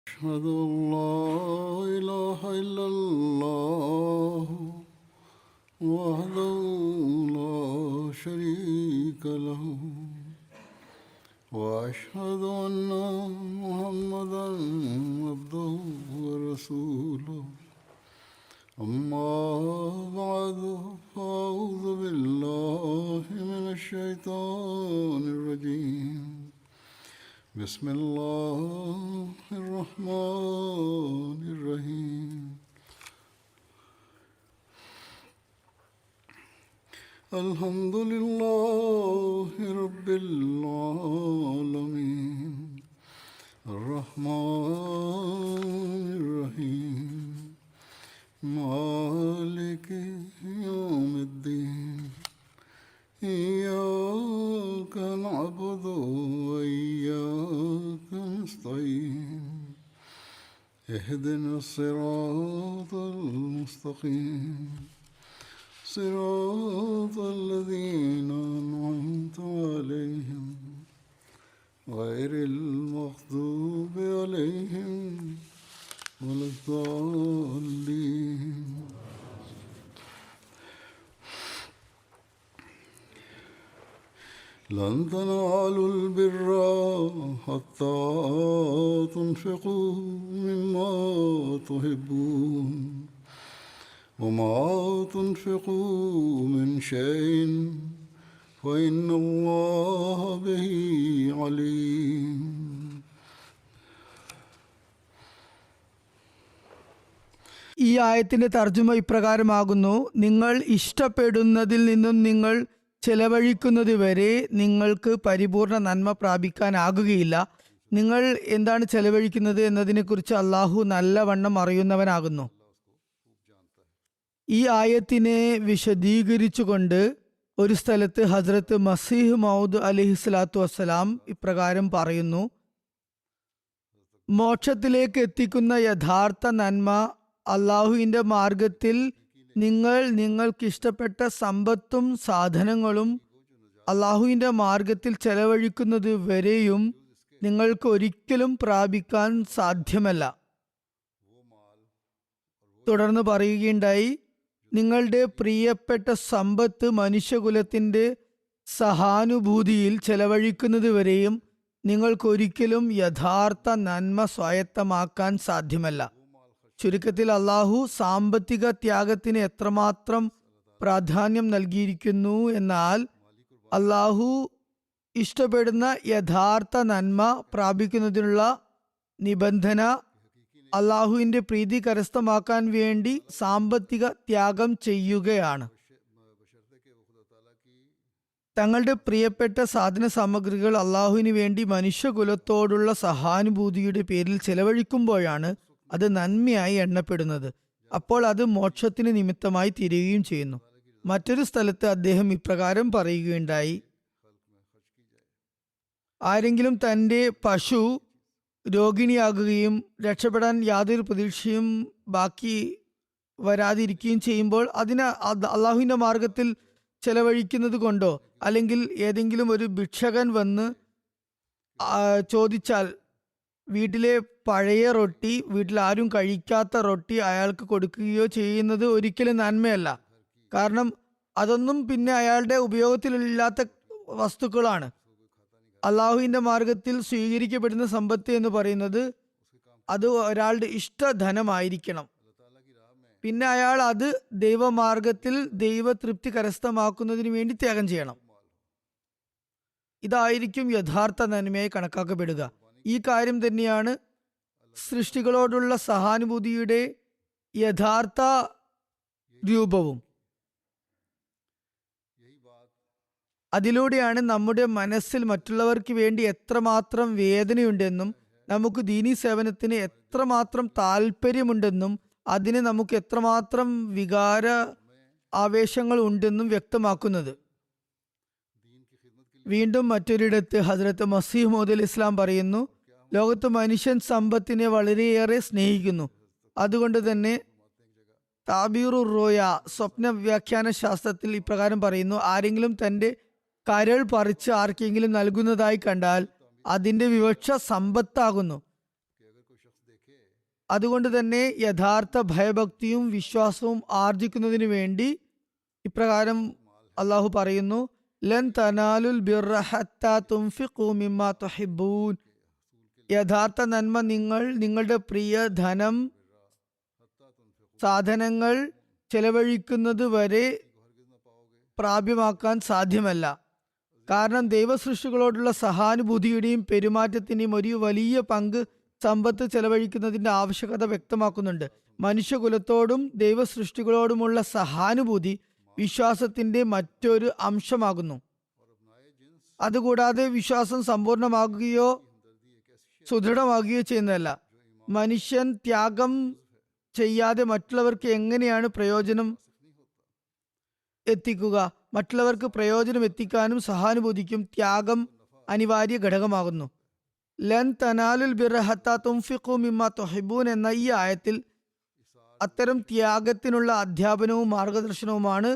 أشهد أن لا إله إلا الله وحده لا شريك له وأشهد أن محمدا عبده ورسوله أما بعد فأعوذ بالله من الشيطان الرجيم بسم الله الرحمن الرحيم الحمد لله رب العالمين الرحمن الرحيم مالك يوم الدين إياك نعبد وإياك نستعين اهدنا الصراط المستقيم صراط الذين أنعمت عليهم غير المغضوب عليهم ولا الضالين. لن تنالوا البر حتى تنفقوا مما تحبون وما تنفقوا من شيء فإن الله به عليم. ഈ ആയത്തിന്റെ തർജ്ജമ ഇപ്രകാരമാകുന്നു: നിങ്ങൾ ഇഷ്ടപ്പെടുന്നതിൽ നിന്നും നിങ്ങൾ ചെലവഴിക്കുന്നത് വരെ നിങ്ങൾക്ക് പരിപൂർണ നന്മ പ്രാപിക്കാനാകുകയില്ല. നിങ്ങൾ എന്താണ് ചെലവഴിക്കുന്നത് എന്നതിനെക്കുറിച്ച് അള്ളാഹു നല്ലവണ്ണം അറിയുന്നവനാകുന്നു. ഈ ആയത്തിനെ വിശദീകരിച്ചുകൊണ്ട് ഒരു സ്ഥലത്ത് ഹസ്രത്ത് മസീഹ് മൗദ് അലിഹിസ്ലാത്തു വസ്സലാം ഇപ്രകാരം പറയുന്നു: മോക്ഷത്തിലേക്ക് എത്തിക്കുന്ന യഥാർത്ഥ നന്മ അള്ളാഹുവിൻ്റെ മാർഗത്തിൽ നിങ്ങൾക്കിഷ്ടപ്പെട്ട സമ്പത്തും സാധനങ്ങളും അള്ളാഹുവിൻ്റെ മാർഗത്തിൽ ചെലവഴിക്കുന്നത് വരെയും നിങ്ങൾക്ക് ഒരിക്കലും പ്രാപിക്കാൻ സാധ്യമല്ല. തുടർന്ന് പറയുകയുണ്ടായി, നിങ്ങളുടെ പ്രിയപ്പെട്ട സമ്പത്ത് മനുഷ്യകുലത്തിൻ്റെ സഹാനുഭൂതിയിൽ ചെലവഴിക്കുന്നത് വരെയും നിങ്ങൾക്കൊരിക്കലും യഥാർത്ഥ നന്മ സ്വായത്തമാക്കാൻ സാധ്യമല്ല. ചുരുക്കത്തിൽ അള്ളാഹു സാമ്പത്തിക ത്യാഗത്തിന് എത്രമാത്രം പ്രാധാന്യം നൽകിയിരിക്കുന്നു എന്നാൽ അള്ളാഹു ഇഷ്ടപ്പെടുന്ന യഥാർത്ഥ നന്മ പ്രാപിക്കുന്നതിനുള്ള നിബന്ധന അള്ളാഹുവിൻ്റെ പ്രീതി കരസ്ഥമാക്കാൻ വേണ്ടി സാമ്പത്തിക ത്യാഗം ചെയ്യുകയാണ്. തങ്ങളുടെ പ്രിയപ്പെട്ട സാധന സാമഗ്രികൾ അള്ളാഹുവിന് വേണ്ടി മനുഷ്യകുലത്തോടുള്ള സഹാനുഭൂതിയുടെ പേരിൽ ചെലവഴിക്കുമ്പോഴാണ് അത് നന്മയായി എണ്ണപ്പെടുന്നത്. അപ്പോൾ അത് മോക്ഷത്തിന് നിമിത്തമായി തീരുകയും ചെയ്യുന്നു. മറ്റൊരു സ്ഥലത്ത് അദ്ദേഹം ഇപ്രകാരം പറയുകയുണ്ടായി: ആരെങ്കിലും തൻ്റെ പശു രോഗിണിയാകുകയും രക്ഷപ്പെടാൻ യാതൊരു പ്രതീക്ഷയും ബാക്കി വരാതിരിക്കുകയും ചെയ്യുമ്പോൾ അതിന് അള്ളാഹുവിൻ്റെ മാർഗത്തിൽ ചെലവഴിക്കുന്നത് കൊണ്ടോ, അല്ലെങ്കിൽ ഏതെങ്കിലും ഒരു ഭിക്ഷകൻ വന്ന് ചോദിച്ചാൽ വീട്ടിലെ പഴയ റൊട്ടി, വീട്ടിൽ ആരും കഴിക്കാത്ത റൊട്ടി അയാൾക്ക് കൊടുക്കുകയോ ചെയ്യുന്നത് ഒരിക്കലും നന്മയല്ല. കാരണം അതൊന്നും പിന്നെ അയാളുടെ ഉപയോഗത്തിലില്ലാത്ത വസ്തുക്കളാണ്. അള്ളാഹുവിൻ്റെ മാർഗത്തിൽ സ്വീകരിക്കപ്പെടുന്ന സമ്പത്ത് എന്ന് പറയുന്നത് അത് ഒരാളുടെ ഇഷ്ടധനമായിരിക്കണം. പിന്നെ അയാൾ അത് ദൈവമാർഗത്തിൽ ദൈവതൃപ്തി കരസ്ഥമാക്കുന്നതിന് വേണ്ടി ത്യാഗം ചെയ്യണം. ഇതായിരിക്കും യഥാർത്ഥ നന്മയായി കണക്കാക്കപ്പെടുക. ഈ കാര്യം തന്നെയാണ് സൃഷ്ടികളോടുള്ള സഹാനുഭൂതിയുടെ യഥാർത്ഥ രൂപവും. അതിലൂടെയാണ് നമ്മുടെ മനസ്സിൽ മറ്റുള്ളവർക്ക് വേണ്ടി എത്രമാത്രം വേദനയുണ്ടെന്നും നമുക്ക് ദീനീ സേവനത്തിന് എത്രമാത്രം താല്പര്യമുണ്ടെന്നും അതിന് നമുക്ക് എത്രമാത്രം വികാര ആവേശങ്ങൾ ഉണ്ടെന്നും വ്യക്തമാക്കുന്നത്. വീണ്ടും മറ്റൊരിടത്ത് ഹസ്രത്ത് മസീഹ് മൗദ് ഇസ്ലാം പറയുന്നു: ലോകത്ത് മനുഷ്യൻ സമ്പത്തിനെ വളരെയേറെ സ്നേഹിക്കുന്നു. അതുകൊണ്ട് തന്നെ താബീറുർ റോയ സ്വപ്ന വ്യാഖ്യാന ശാസ്ത്രത്തിൽ ഇപ്രകാരം പറയുന്നു: ആരെങ്കിലും തൻ്റെ കരൾ പറിച്ച് ആർക്കെങ്കിലും നൽകുന്നതായി കണ്ടാൽ അതിൻ്റെ വിവക്ഷ സമ്പത്താകുന്നു. അതുകൊണ്ട് തന്നെ യഥാർത്ഥ ഭയഭക്തിയും വിശ്വാസവും ആർജിക്കുന്നതിന് വേണ്ടി ഇപ്രകാരം അള്ളാഹു പറയുന്നു, ലൻ തനാലുൽ ബിർറ ഹത്താ തുൻഫിഖൂ മിമ്മാ തുഹിബ്ബൂൻ. യഥാർത്ഥ നന്മ നിങ്ങൾ നിങ്ങളുടെ പ്രിയ ധനം, സാധനങ്ങൾ ചെലവഴിക്കുന്നത് വരെ പ്രാപ്യമാക്കാൻ സാധ്യമല്ല. കാരണം ദൈവസൃഷ്ടികളോടുള്ള സഹാനുഭൂതിയുടെയും പെരുമാറ്റത്തിന്റെയും ഒരു വലിയ പങ്ക് സമ്പത്ത് ചെലവഴിക്കുന്നതിന്റെ ആവശ്യകത വ്യക്തമാക്കുന്നുണ്ട്. മനുഷ്യകുലത്തോടും ദൈവസൃഷ്ടികളോടുമുള്ള സഹാനുഭൂതി വിശ്വാസത്തിന്റെ മറ്റൊരു അംശമാകുന്നു. അതുകൂടാതെ വിശ്വാസം സമ്പൂർണമാകുകയോ സുദൃഢമാകുകയോ ചെയ്യുന്നതല്ല. മനുഷ്യൻ ത്യാഗം ചെയ്യാതെ മറ്റുള്ളവർക്ക് എങ്ങനെയാണ് പ്രയോജനം എത്തിക്കുക? മറ്റുള്ളവർക്ക് പ്രയോജനം എത്തിക്കാനും സഹാനുഭൂതിക്കും ത്യാഗം അനിവാര്യ ഘടകമാകുന്നു. ലൻ തനാലുൽ ബിർറ ഹത്താ തുൻഫിഖൂ മിമ്മാ തുഹിബ്ബൂൻ എന്ന ഈ ആയത്തിൽ അത്തരം ത്യാഗത്തിനുള്ള അധ്യാപനവും മാർഗദർശനവുമാണ്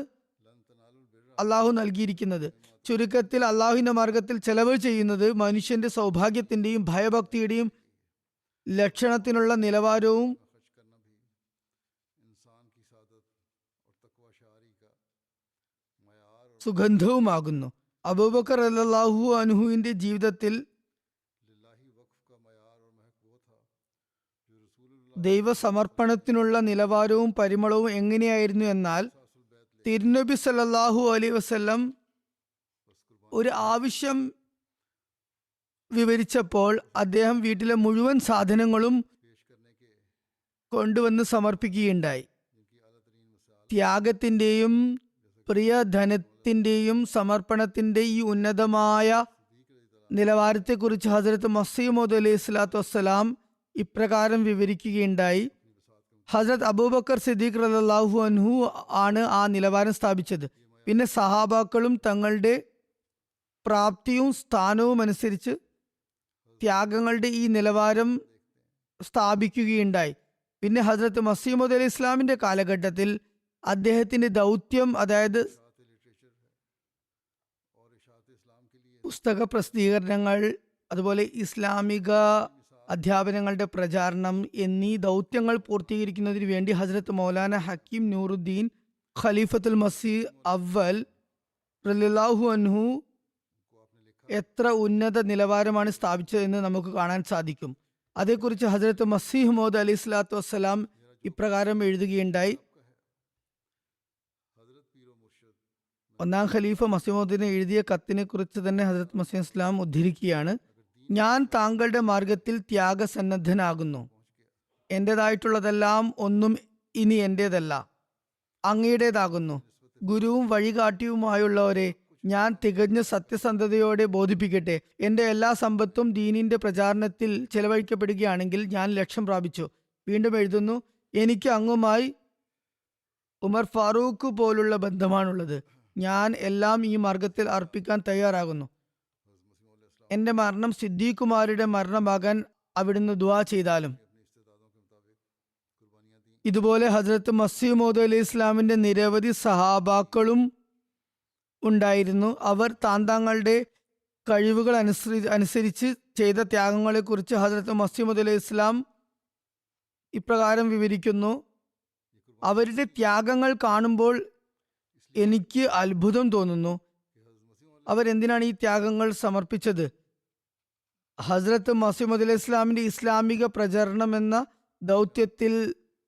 അള്ളാഹു നൽകിയിരിക്കുന്നത്. ചുരുക്കത്തിൽ അള്ളാഹുവിന്റെ മാർഗത്തിൽ ചെലവ് ചെയ്യുന്നത് മനുഷ്യന്റെ സൗഭാഗ്യത്തിന്റെയും ഭയഭക്തിയുടെയും ലക്ഷണത്തിനുള്ള നിലവാരവും സുഗന്ധവുമാകുന്നു. അബൂബക്കർ റളിയല്ലാഹു അൻഹുവിന്റെ ജീവിതത്തിൽ ദൈവസമർപ്പണത്തിനുള്ള നിലവാരവും പരിമളവും എങ്ങനെയായിരുന്നു എന്നാൽ, തിരുനബി സല്ലല്ലാഹു അലൈഹി വസല്ലം ഒരു ആവശ്യം വിവരിച്ചപ്പോൾ അദ്ദേഹം വീട്ടിലെ മുഴുവൻ സാധനങ്ങളും കൊണ്ടുവന്ന് സമർപ്പിക്കുകയുണ്ടായി. ത്യാഗത്തിന്റെയും പ്രിയധനത്തിന്റെയും സമർപ്പണത്തിന്റെ ഈ ഉന്നതമായ നിലവാരത്തെക്കുറിച്ച് ഹസ്രത്ത് മസീഹ് മൗഊദ് അലൈഹി സ്വലാത്തു വസ്സലാം ഇപ്രകാരം വിവരിക്കുകയുണ്ടായി. ഹസ്രത്ത് അബൂബക്കർ സിദ്ദീഖ് റളിയല്ലാഹു അൻഹു ആണ് ആ നിലവാരം സ്ഥാപിച്ചത്. പിന്നെ സഹാബാക്കളും തങ്ങളുടെ പ്രാപ്തിയും സ്ഥാനവും അനുസരിച്ച് ത്യാഗങ്ങളുടെ ഈ നിലവാരം സ്ഥാപിക്കുകയുണ്ടായി. പിന്നെ ഹസ്രത്ത് മസീഹ് മൗഊദ് അലൈഹി ഇസ്ലാമിന്റെ കാലഘട്ടത്തിൽ അദ്ദേഹത്തിന്റെ ദൗത്യം, അതായത് പുസ്തക പ്രസിദ്ധീകരണങ്ങൾ, അതുപോലെ ഇസ്ലാമിക അധ്യാപനങ്ങളുടെ പ്രചാരണം എന്നീ ദൗത്യങ്ങൾ പൂർത്തീകരിക്കുന്നതിന് വേണ്ടി ഹസ്രത്ത് മൗലാന ഹക്കീം നൂറുദ്ദീൻ ഖലീഫത്തുൽ മസീഹ് അവൽ റളിയല്ലാഹു അൻഹു എത്ര ഉന്നത നിലവാരമാണ് സ്ഥാപിച്ചതെന്ന് നമുക്ക് കാണാൻ സാധിക്കും. അതേക്കുറിച്ച് ഹസ്രത്ത് മസീഹ് മൗഊദ് അലൈഹി സ്വലാത്തു വസ്സലാം ഇപ്രകാരം എഴുതുകയുണ്ടായി. ഒന്നാം ഖലീഫ മസീഹ് മൗഊദിന് എഴുതിയ കത്തിനെ കുറിച്ച് തന്നെ ഹസ്രത്ത് മസീഹ് ഇസ്ലാം ഉദ്ധരിക്കുകയാണ്: ഞാൻ താങ്കളുടെ മാർഗത്തിൽ ത്യാഗസന്നദ്ധനാകുന്നു. എന്റേതായിട്ടുള്ളതെല്ലാം ഒന്നും ഇനി എന്റേതല്ല, അങ്ങയുടേതാകുന്നു. ഗുരുവും വഴികാട്ടിയുമായുള്ളവരെ ഞാൻ തികഞ്ഞ സത്യസന്ധതയോടെ ബോധിപ്പിക്കട്ടെ. എന്റെ എല്ലാ സമ്പത്തും ദീനിന്റെ പ്രചാരണത്തിൽ ചെലവഴിക്കപ്പെടുകയാണെങ്കിൽ ഞാൻ ലക്ഷ്യം പ്രാപിച്ചു. വീണ്ടും എഴുതുന്നു: എനിക്ക് അങ്ങുമായി ഉമർ ഫാറൂഖ് പോലുള്ള ബന്ധമാണുള്ളത്. ഞാൻ എല്ലാം ഈ മാർഗത്തിൽ അർപ്പിക്കാൻ തയ്യാറാകുന്നു. എന്റെ മരണം സിദ്ദീഖുമാരുടെ മരണമാകാൻ അവിടുന്ന് ദുആ ചെയ്താലും. ഇതുപോലെ ഹസ്രത്ത് മസീഹ് മൗഊദ് അലൈഹി ഇസ്ലാമിന്റെ നിരവധി സഹാബാക്കളും ഉണ്ടായിരുന്നു. അവർ താങ്കളുടെ കഴിവുകൾ അനുസരിച്ച് ചെയ്ത ത്യാഗങ്ങളെ കുറിച്ച് ഹസ്രത്ത് മസീഹ് മൗഊദ് അലൈഹി ഇസ്ലാം ഇപ്രകാരം വിവരിക്കുന്നു: അവരുടെ ത്യാഗങ്ങൾ കാണുമ്പോൾ എനിക്ക് അത്ഭുതം തോന്നുന്നു. അവരെന്തിനാണ് ഈ ത്യാഗങ്ങൾ സമർപ്പിച്ചത്? ഹസ്രത്ത് മസീഹ് മൗഊദ് അലൈഹി ഇസ്ലാമിന്റെ ഇസ്ലാമിക പ്രചരണം എന്ന ദൗത്യത്തിൽ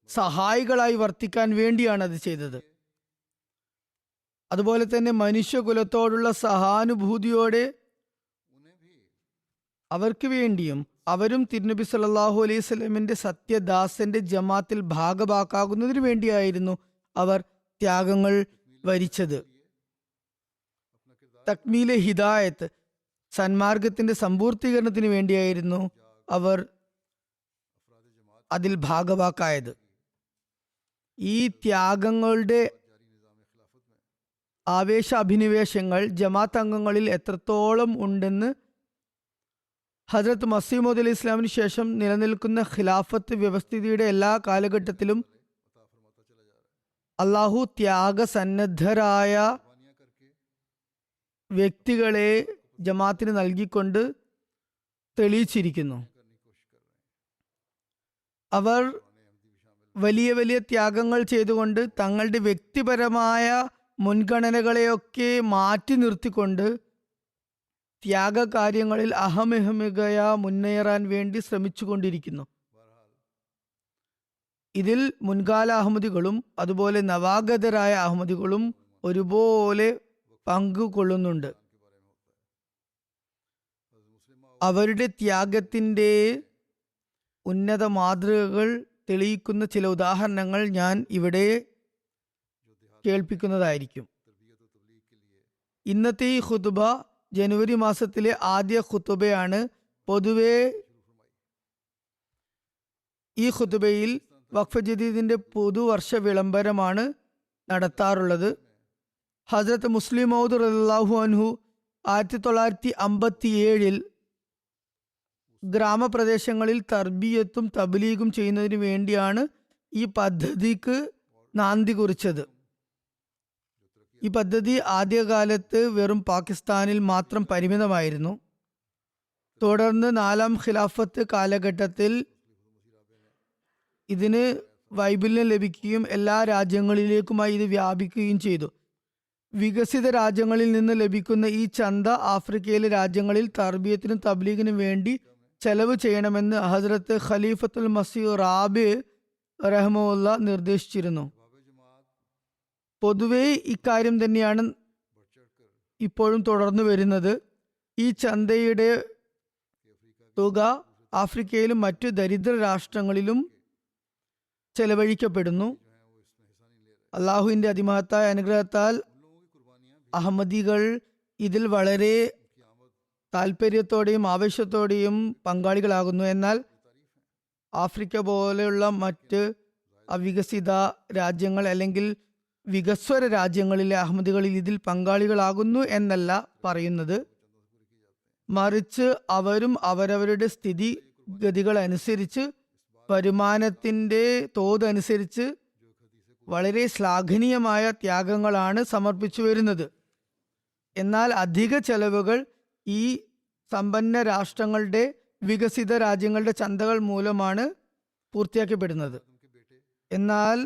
സഹായികളായി വർത്തിക്കാൻ വേണ്ടിയാണ് അത് ചെയ്തത്. അതുപോലെ തന്നെ മനുഷ്യകുലത്തോടുള്ള സഹാനുഭൂതിയോടെ അവർക്ക് വേണ്ടിയും അവരും തിരുനബി സല്ലല്ലാഹു അലൈഹി വസല്ലമിന്റെ സത്യദാസന്റെ ജമാത്തിൽ ഭാഗഭാക്കാകുന്നതിന് വേണ്ടിയായിരുന്നു അവർ ത്യാഗങ്ങൾ വരിച്ചത്. തക്മീലെ ഹിദായത്ത്, സന്മാർഗത്തിന്റെ സമ്പൂർത്തീകരണത്തിന് വേണ്ടിയായിരുന്നു അവർ അതിൽ ഭാഗവാക്കായത്. ഈ ത്യാഗങ്ങളുടെ ആവേശ അഭിനിവേശങ്ങൾ ജമാഅത്ത് അംഗങ്ങളിൽ എത്രത്തോളം ഉണ്ടെന്ന് ഹസ്രത്ത് മസീഹ് മൗഊദ് അലൈഹി ഇസ്ലാമിന് ശേഷം നിലനിൽക്കുന്ന ഖിലാഫത്ത് വ്യവസ്ഥിതിയുടെ എല്ലാ കാലഘട്ടത്തിലും അള്ളാഹു ത്യാഗസന്നദ്ധരായ വ്യക്തികളെ ജമാഅത്തിന് നൽകിക്കൊണ്ട് തെളിയിച്ചിരിക്കുന്നു. അവർ വലിയ വലിയ ത്യാഗങ്ങൾ ചെയ്തുകൊണ്ട് തങ്ങളുടെ വ്യക്തിപരമായ മുൻഗണനകളെയൊക്കെ മാറ്റി നിർത്തിക്കൊണ്ട് ത്യാഗകാര്യങ്ങളിൽ അഹമികയ മുന്നേറാൻ വേണ്ടി ശ്രമിച്ചുകൊണ്ടിരിക്കുന്നു. ഇതിൽ മുൻകാല അഹമ്മദികളും അതുപോലെ നവാഗതരായ അഹമ്മദികളും ഒരുപോലെ പങ്കുകൊള്ളുന്നുണ്ട്. അവരുടെ ത്യാഗത്തിൻ്റെ ഉന്നത മാതൃകകൾ തെളിയിക്കുന്ന ചില ഉദാഹരണങ്ങൾ ഞാൻ ഇവിടെ കേൾപ്പിക്കുന്നതായിരിക്കും. ഇന്നത്തെ ഈ ഖുതുബ ജനുവരി മാസത്തിലെ ആദ്യ ഖുതുബയാണ്. പൊതുവെ ഈ ഖുതുബയിൽ വഖഫ് ജദീദിന്റെ പുതുവർഷ വിളംബരമാണ് നടത്താറുള്ളത്. ഹസ്രത്ത് മുസ്ലിം മൗദ് റളിയല്ലാഹു അൻഹു 1957 ഗ്രാമപ്രദേശങ്ങളിൽ തർബിയത്തും തബ്ലീഗും ചെയ്യുന്നതിന് വേണ്ടിയാണ് ഈ പദ്ധതിക്ക് നാന്ദി കുറിച്ചത്. ഈ പദ്ധതി ആദ്യകാലത്ത് വെറും പാകിസ്ഥാനിൽ മാത്രം പരിമിതമായിരുന്നു. തുടർന്ന് 4ാം ഖിലാഫത്ത് കാലഘട്ടത്തിൽ ഇതിന് വൈപുല്യം ലഭിക്കുകയും എല്ലാ രാജ്യങ്ങളിലേക്കുമായി ഇത് വ്യാപിക്കുകയും ചെയ്തു. വികസിത രാജ്യങ്ങളിൽ നിന്ന് ലഭിക്കുന്ന ഈ ചന്ത ആഫ്രിക്കയിലെ രാജ്യങ്ങളിൽ തർബിയത്തിനും തബ്ലീഗിനും വേണ്ടി ചെലവ് ചെയ്യണമെന്ന് ഹസ്രത്ത് ഖലീഫത്തുൽ മസീഹ് റാബി റഹ്മത്തുള്ള നിർദ്ദേശിച്ചിരുന്നു. പൊതുവെ ഇക്കാര്യം തന്നെയാണ് ഇപ്പോഴും തുടർന്നു വരുന്നത്. ഈ ചന്തയുടെ തുക ആഫ്രിക്കയിലും മറ്റു ദരിദ്ര രാഷ്ട്രങ്ങളിലും ചെലവഴിക്കപ്പെടുന്നു. അള്ളാഹുവിൻ്റെ അതിമഹത്തായ അനുഗ്രഹത്താൽ അഹമ്മദികൾ ഇതിൽ വളരെ താല്പര്യത്തോടെയും ആവേശത്തോടെയും പങ്കാളികളാകുന്നു. എന്നാൽ ആഫ്രിക്ക പോലെയുള്ള മറ്റ് അവികസിത രാജ്യങ്ങൾ അല്ലെങ്കിൽ വികസ്വര രാജ്യങ്ങളിലെ അഹമ്മദികളിൽ ഇതിൽ പങ്കാളികളാകുന്നു എന്നല്ല പറയുന്നത്. മറിച്ച് അവരും അവരവരുടെ സ്ഥിതിഗതികൾ അനുസരിച്ച് വരുമാനത്തിൻ്റെ തോതനുസരിച്ച് വളരെ ശ്ലാഘനീയമായ ത്യാഗങ്ങളാണ് സമർപ്പിച്ചു വരുന്നത്. എന്നാൽ അധിക ചെലവുകൾ ഈ സമ്പന്ന രാഷ്ട്രങ്ങളുടെ വികസിത രാജ്യങ്ങളുടെ ചന്തകൾ മൂലമാണ് പൂർത്തിയാക്കപ്പെടുന്നത്. എന്നാൽ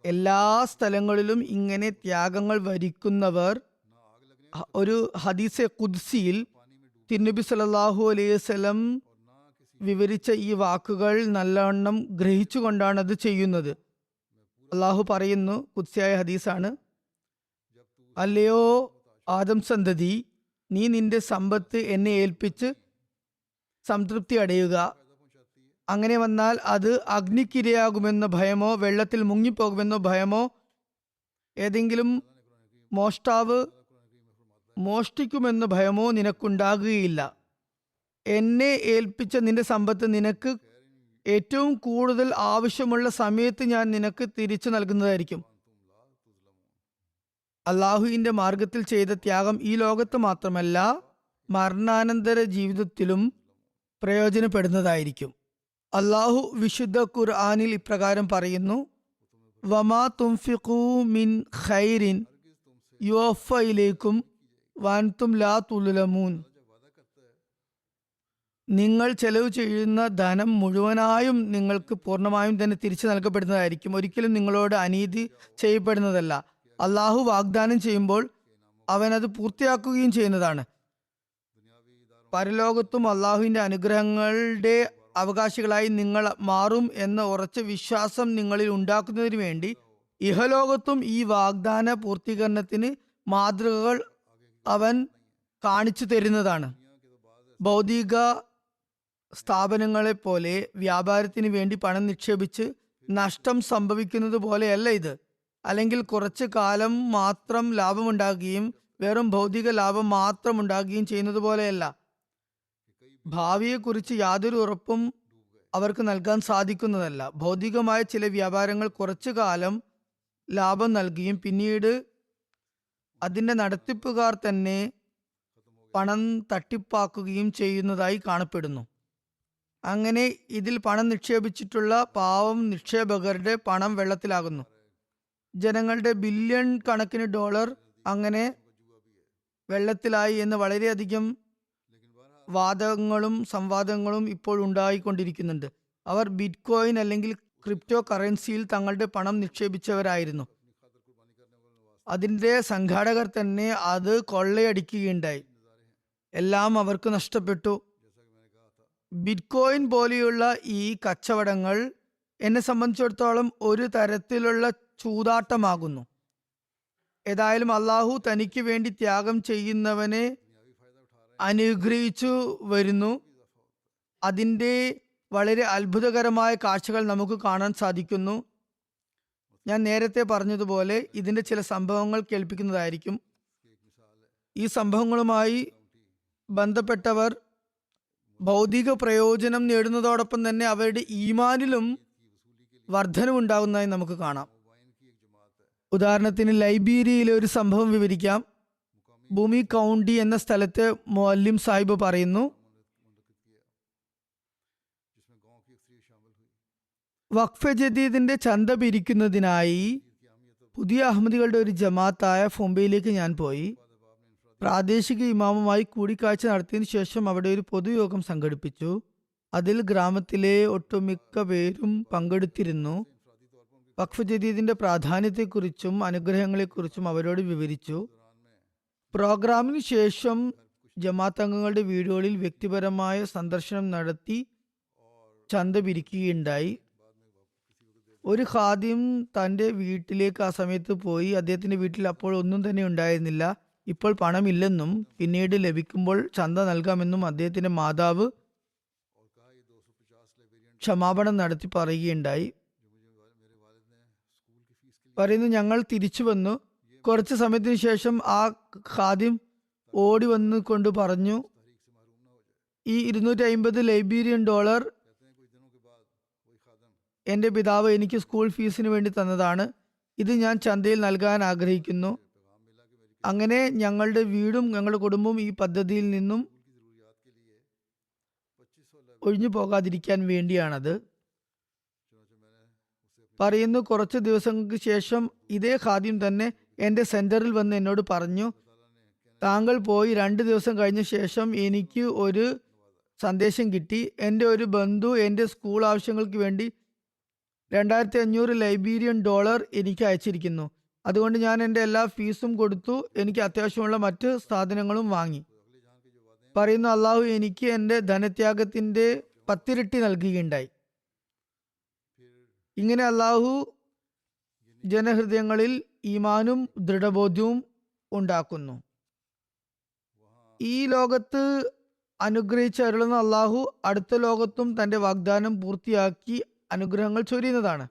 എല്ലാ സ്ഥലങ്ങളിലും ഇങ്ങനെ ത്യാഗങ്ങൾ വരിക്കുന്നവർ ഒരു ഹദീസെ ഖുദ്സിയിൽ തിരുനബി സല്ലല്ലാഹു അലൈഹി വസല്ലം വിവരിച്ച ഈ വാക്കുകൾ നല്ലവണ്ണം ഗ്രഹിച്ചുകൊണ്ടാണ് അത് ചെയ്യുന്നത്. അള്ളാഹു പറയുന്നു, ഖുദ്സിയായ ഹദീസാണ്, അല്ലയോ ആദം സന്തതി, നീ നിന്റെ സമ്പത്ത് എന്നെ ഏൽപ്പിച്ച് സംതൃപ്തി അടയുക. അങ്ങനെ വന്നാൽ അത് അഗ്നിക്കിരയാകുമെന്ന ഭയമോ വെള്ളത്തിൽ മുങ്ങിപ്പോകുമെന്നോ ഭയമോ ഏതെങ്കിലും മോഷ്ടാവ് മോഷ്ടിക്കുമെന്ന ഭയമോ നിനക്കുണ്ടാകുകയില്ല. എന്നെ ഏൽപ്പിച്ച നിന്റെ സമ്പത്ത് നിനക്ക് ഏറ്റവും കൂടുതൽ ആവശ്യമുള്ള സമയത്ത് ഞാൻ നിനക്ക് തിരിച്ചു നൽകുന്നതായിരിക്കും. അള്ളാഹുവിൻ്റെ മാർഗത്തിൽ ചെയ്ത ത്യാഗം ഈ ലോകത്ത് മാത്രമല്ല മരണാനന്തര ജീവിതത്തിലും പ്രയോജനപ്പെടുന്നതായിരിക്കും. അള്ളാഹു വിശുദ്ധ ഖുർആനിൽ ഇപ്രകാരം പറയുന്നു, വമാ തുംഫിഖൂ മിൻ ഖൈറിൻ യുവഫ ഇലൈക്കും വഅൻതും ലാ തുൽലമൂൻ. നിങ്ങൾ ചെലവ് ചെയ്യുന്ന ധനം മുഴുവനായും നിങ്ങൾക്ക് പൂർണ്ണമായും തന്നെ തിരിച്ചു നൽകപ്പെടുന്നതായിരിക്കും. ഒരിക്കലും നിങ്ങളോട് അനീതി ചെയ്യപ്പെടുന്നതല്ല. അള്ളാഹു വാഗ്ദാനം ചെയ്യുമ്പോൾ അവൻ അത് പൂർത്തിയാക്കുകയും ചെയ്യുന്നതാണ്. പരലോകത്തും അള്ളാഹുവിൻ്റെ അനുഗ്രഹങ്ങളുടെ അവകാശികളായി നിങ്ങൾ മാറും എന്ന ഉറച്ച വിശ്വാസം നിങ്ങളിൽ ഉണ്ടാക്കുന്നതിന് വേണ്ടി ഇഹലോകത്തും ഈ വാഗ്ദാന പൂർത്തീകരണത്തിന് മാതൃകകൾ അവൻ കാണിച്ചു തരുന്നതാണ്. ഭൗതിക സ്ഥാപനങ്ങളെ പോലെ വ്യാപാരത്തിന് വേണ്ടി പണം നിക്ഷേപിച്ച് നഷ്ടം സംഭവിക്കുന്നത് പോലെയല്ല ഇത്. അല്ലെങ്കിൽ കുറച്ച് കാലം മാത്രം ലാഭമുണ്ടാകുകയും വെറും ഭൗതിക ലാഭം മാത്രം ഉണ്ടാകുകയും ചെയ്യുന്നത് പോലെയല്ല. ഭാവിയെക്കുറിച്ച് യാതൊരു ഉറപ്പും അവർക്ക് നൽകാൻ സാധിക്കുന്നതല്ല. ഭൗതികമായ ചില വ്യാപാരങ്ങൾ കുറച്ചു കാലം ലാഭം നൽകുകയും പിന്നീട് അതിൻ്റെ നടത്തിപ്പുകാർ തന്നെ പണം തട്ടിപ്പാക്കുകയും ചെയ്യുന്നതായി കാണപ്പെടുന്നു. അങ്ങനെ ഇതിൽ പണം നിക്ഷേപിച്ചിട്ടുള്ള പാവം നിക്ഷേപകരുടെ പണം വെള്ളത്തിലാകുന്നു. ജനങ്ങളുടെ ബില്യൺ കണക്കിന് ഡോളർ അങ്ങനെ വെള്ളത്തിലായി എന്ന് വളരെയധികം വാദങ്ങളും സംവാദങ്ങളും ഇപ്പോൾ ഉണ്ടായിക്കൊണ്ടിരിക്കുന്നുണ്ട്. അവർ ബിറ്റ് കോയിൻ അല്ലെങ്കിൽ ക്രിപ്റ്റോ കറൻസിയിൽ തങ്ങളുടെ പണം നിക്ഷേപിച്ചവരായിരുന്നു. അതിൻ്റെ സംഘാടകർ തന്നെ അത് കൊള്ളയടിക്കുകയുണ്ടായി. എല്ലാം അവർക്ക് നഷ്ടപ്പെട്ടു. ബിറ്റ് കോയിൻ പോലെയുള്ള ഈ കച്ചവടങ്ങൾ എന്നെ സംബന്ധിച്ചിടത്തോളം ഒരു തരത്തിലുള്ള ചൂതാട്ടമാകുന്നു. ഏതായാലും അള്ളാഹു തനിക്ക് വേണ്ടി ത്യാഗം ചെയ്യുന്നവനെ അനുഗ്രഹിച്ചു വരുന്നു. അതിൻ്റെ വളരെ അത്ഭുതകരമായ കാഴ്ചകൾ നമുക്ക് കാണാൻ സാധിക്കുന്നു. ഞാൻ നേരത്തെ പറഞ്ഞതുപോലെ ഇതിൻ്റെ ചില സംഭവങ്ങൾ കേൾപ്പിക്കുന്നതായിരിക്കും. ഈ സംഭവങ്ങളുമായി ബന്ധപ്പെട്ടവർ ഭൗതിക പ്രയോജനം നേടുന്നതോടൊപ്പം തന്നെ അവരുടെ ഈമാനിലും വർധനവുണ്ടാകുന്നതായി നമുക്ക് കാണാം. ഉദാഹരണത്തിന് ലൈബീരിയയിലെ ഒരു സംഭവം വിവരിക്കാം. ഭൂമി കൗണ്ടി എന്ന സ്ഥലത്ത് മുഅല്ലിം സാഹിബ് പറയുന്നു, വഖഫ് ജദീദിന്റെ ചന്ത പിരിക്കുന്നതിനായി പുതിയ അഹമ്മദികളുടെ ഒരു ജമാഅത്തായ മുംബൈയിലേക്ക് ഞാൻ പോയി. പ്രാദേശിക ഇമാമുമായി കൂടിക്കാഴ്ച നടത്തിയതിനു ശേഷം അവിടെ ഒരു പൊതുയോഗം സംഘടിപ്പിച്ചു. അതിൽ ഗ്രാമത്തിലെ ഒട്ടുമിക്ക പേരും പങ്കെടുത്തിരുന്നു. വഖഫ് ജദീദിന്റെ പ്രാധാന്യത്തെക്കുറിച്ചും അനുഗ്രഹങ്ങളെക്കുറിച്ചും അവരോട് വിവരിച്ചു. പ്രോഗ്രാമിന് ശേഷം ജമാഅത്ത് അംഗങ്ങളുടെ വീടുകളിൽ വ്യക്തിപരമായ സന്ദർശനം നടത്തി ചന്ത പിരിക്കുകയുണ്ടായി. ഒരു ഖാദിം തൻ്റെ വീട്ടിലേക്ക് ആ സമയത്ത് പോയി. അദ്ദേഹത്തിന്റെ വീട്ടിൽ അപ്പോൾ ഒന്നും തന്നെ ഉണ്ടായിരുന്നില്ല. ഇപ്പോൾ പണമില്ലെന്നും പിന്നീട് ലഭിക്കുമ്പോൾ ചന്ത നൽകാമെന്നും അദ്ദേഹത്തിന്റെ മാതാവ് ക്ഷമാപണം നടത്തി പറയുകയുണ്ടായി. പറയുന്നു, ഞങ്ങൾ തിരിച്ചു വന്നു. കുറച്ച് സമയത്തിന് ശേഷം ആ ഖാദിം ഓടി വന്നു കൊണ്ട് പറഞ്ഞു, ഈ 250 ലൈബീരിയൻ ഡോളർ എൻ്റെ പിതാവ് എനിക്ക് സ്കൂൾ ഫീസിന് വേണ്ടി തന്നതാണ്. ഇത് ഞാൻ ചന്തയിൽ നൽകാൻ ആഗ്രഹിക്കുന്നു. അങ്ങനെ ഞങ്ങളുടെ വീടും ഞങ്ങളുടെ കുടുംബവും ഈ പദ്ധതിയിൽ നിന്നും ഒഴിഞ്ഞു പോകാതിരിക്കാൻ വേണ്ടിയാണത്. പറയുന്നു, കുറച്ച് ദിവസങ്ങൾക്ക് ശേഷം ഇതേ ഖാദിം തന്നെ എൻ്റെ സെന്ററിൽ വന്ന് എന്നോട് പറഞ്ഞു, താങ്കൾ പോയി 2 ദിവസം കഴിഞ്ഞ ശേഷം എനിക്ക് ഒരു സന്ദേശം കിട്ടി. എൻ്റെ ഒരു ബന്ധു എൻ്റെ സ്കൂൾ ആവശ്യങ്ങൾക്ക് വേണ്ടി 2500 ലൈബീരിയൻ ഡോളർ എനിക്ക് അയച്ചിരിക്കുന്നു. അതുകൊണ്ട് ഞാൻ എൻ്റെ എല്ലാ ഫീസും കൊടുത്തു. എനിക്ക് അത്യാവശ്യമുള്ള മറ്റ് സാധനങ്ങളും വാങ്ങി. പറയുന്നു, അള്ളാഹു എനിക്ക് എൻ്റെ ധനത്യാഗത്തിൻ്റെ 10 ഇരട്ടി നൽകുകയുണ്ടായി. ഇങ്ങനെ അള്ളാഹു ജനഹൃദയങ്ങളിൽ ഈമാനും ദൃഢബോധ്യവും ഉണ്ടാക്കുന്നു. ഈ ലോകത്ത് അനുഗ്രഹിച്ചരുളുന്ന അള്ളാഹു അടുത്ത ലോകത്തും തൻ്റെ വാഗ്ദാനം പൂർത്തിയാക്കി അനുഗ്രഹങ്ങൾ ചൊരിയുന്നതാണ്.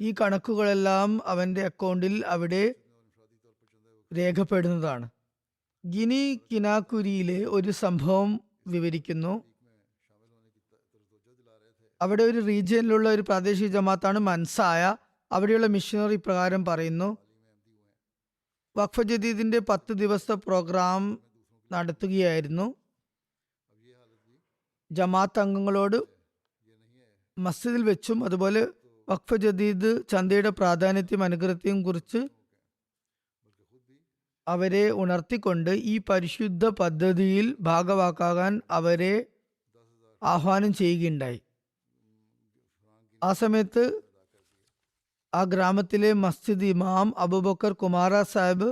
ഈ കണക്കുകളെല്ലാം അവന്റെ അക്കൗണ്ടിൽ അവിടെ രേഖപ്പെടുന്നതാണ്. ഗിനി കിനാക്കുരിയിലെ ഒരു സംഭവം വിവരിക്കുന്നു. അവിടെ ഒരു റീജിയനിലുള്ള ഒരു പ്രാദേശിക ജമാത്താണ് മൻസായ. അവിടെയുള്ള മിഷണറി പ്രകാരം പറയുന്നു, വഖഫ് ജദീദിന്റെ 10 ദിവസത്തെ പ്രോഗ്രാം നടത്തുകയായിരുന്നു. ജമാഅത്ത് അംഗങ്ങളോട് മസ്ജിദിൽ വെച്ചും അതുപോലെ വഖഫ് ജദീദ് ചന്തയുടെ പ്രാധാന്യത്തെയും അനുഗ്രഹത്തെയും കുറിച്ച് അവരെ ഉണർത്തിക്കൊണ്ട് ഈ പരിശുദ്ധ പദ്ധതിയിൽ ഭാഗവാക്കാകാൻ അവരെ ആഹ്വാനം ചെയ്യുകയുണ്ടായി. ആ സമയത്ത് ആ ഗ്രാമത്തിലെ മസ്ജിദ് ഇമാം അബൂബക്കർ കുമാര സാഹിബ്,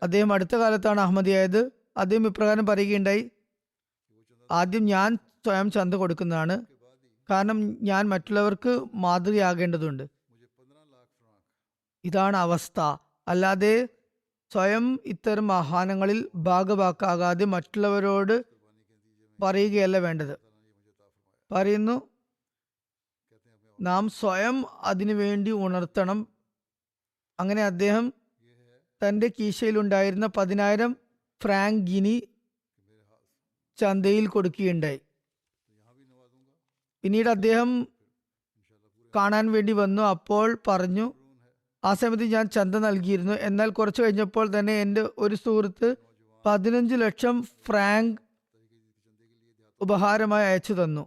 അദ്ദേഹം അടുത്ത കാലത്താണ് അഹമ്മദിയായത്, അദ്ദേഹം ഇപ്രകാരം പറയുകയുണ്ടായി, ആദ്യം ഞാൻ സ്വയം ചന്ത കൊടുക്കുന്നതാണ്. കാരണം ഞാൻ മറ്റുള്ളവർക്ക് മാതൃകയാകേണ്ടതുണ്ട്. ഇതാണ് അവസ്ഥ. അല്ലാതെ സ്വയം ഇത്തരം ആഹ്വാനങ്ങളിൽ ഭാഗവാക്കാകാതെ മറ്റുള്ളവരോട് പറയുകയല്ല വേണ്ടത്. പറയുന്നു, നാം സ്വയം അതിനു വേണ്ടി ഉണർത്തണം. അങ്ങനെ അദ്ദേഹം തൻ്റെ കീശയിലുണ്ടായിരുന്ന 10,000 ഫ്രാങ്ക് ഗിനി ചന്തയിൽ കൊടുക്കുകയുണ്ടായി. പിന്നീട് അദ്ദേഹം കാണാൻ വേണ്ടി വന്നു. അപ്പോൾ പറഞ്ഞു, ആ സമയത്ത് ഞാൻ ചന്ത നൽകിയിരുന്നു. എന്നാൽ കുറച്ച് കഴിഞ്ഞപ്പോൾ തന്നെ എൻ്റെ ഒരു സുഹൃത്ത് 15 ലക്ഷം ഫ്രാങ്ക് ഉപഹാരമായി അയച്ചു തന്നു.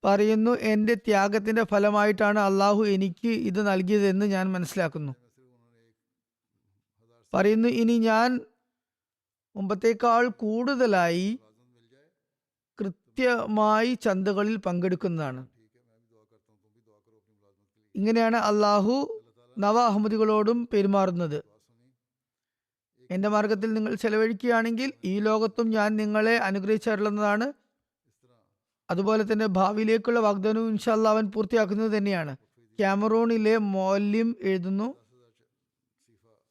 പറയുന്നു, എൻ്റെ ത്യാഗത്തിന്റെ ഫലമായിട്ടാണ് അള്ളാഹു എനിക്ക് ഇത് നൽകിയതെന്ന് ഞാൻ മനസ്സിലാക്കുന്നു. പറയുന്നു, ഇനി ഞാൻ മുമ്പത്തേക്കാൾ കൂടുതലായി കൃത്യമായി ചന്തകളിൽ പങ്കെടുക്കുന്നതാണ്. ഇങ്ങനെയാണ് അള്ളാഹു നവ അഹമ്മദികളോടും പെരുമാറുന്നത്. എന്റെ മാർഗത്തിൽ നിങ്ങൾ ചെലവഴിക്കുകയാണെങ്കിൽ ഈ ലോകത്തും ഞാൻ നിങ്ങളെ അനുഗ്രഹിച്ചരുളുന്നതാണ്. അതുപോലെ തന്നെ ഭാവിയിലേക്കുള്ള വാഗ്ദാനവും ഇൻഷാ അല്ലാഹ് അവൻ പൂർത്തിയാക്കുന്നത് തന്നെയാണ്. ക്യാമറൂണിലെ മൗല്യം എഴുതുന്നു,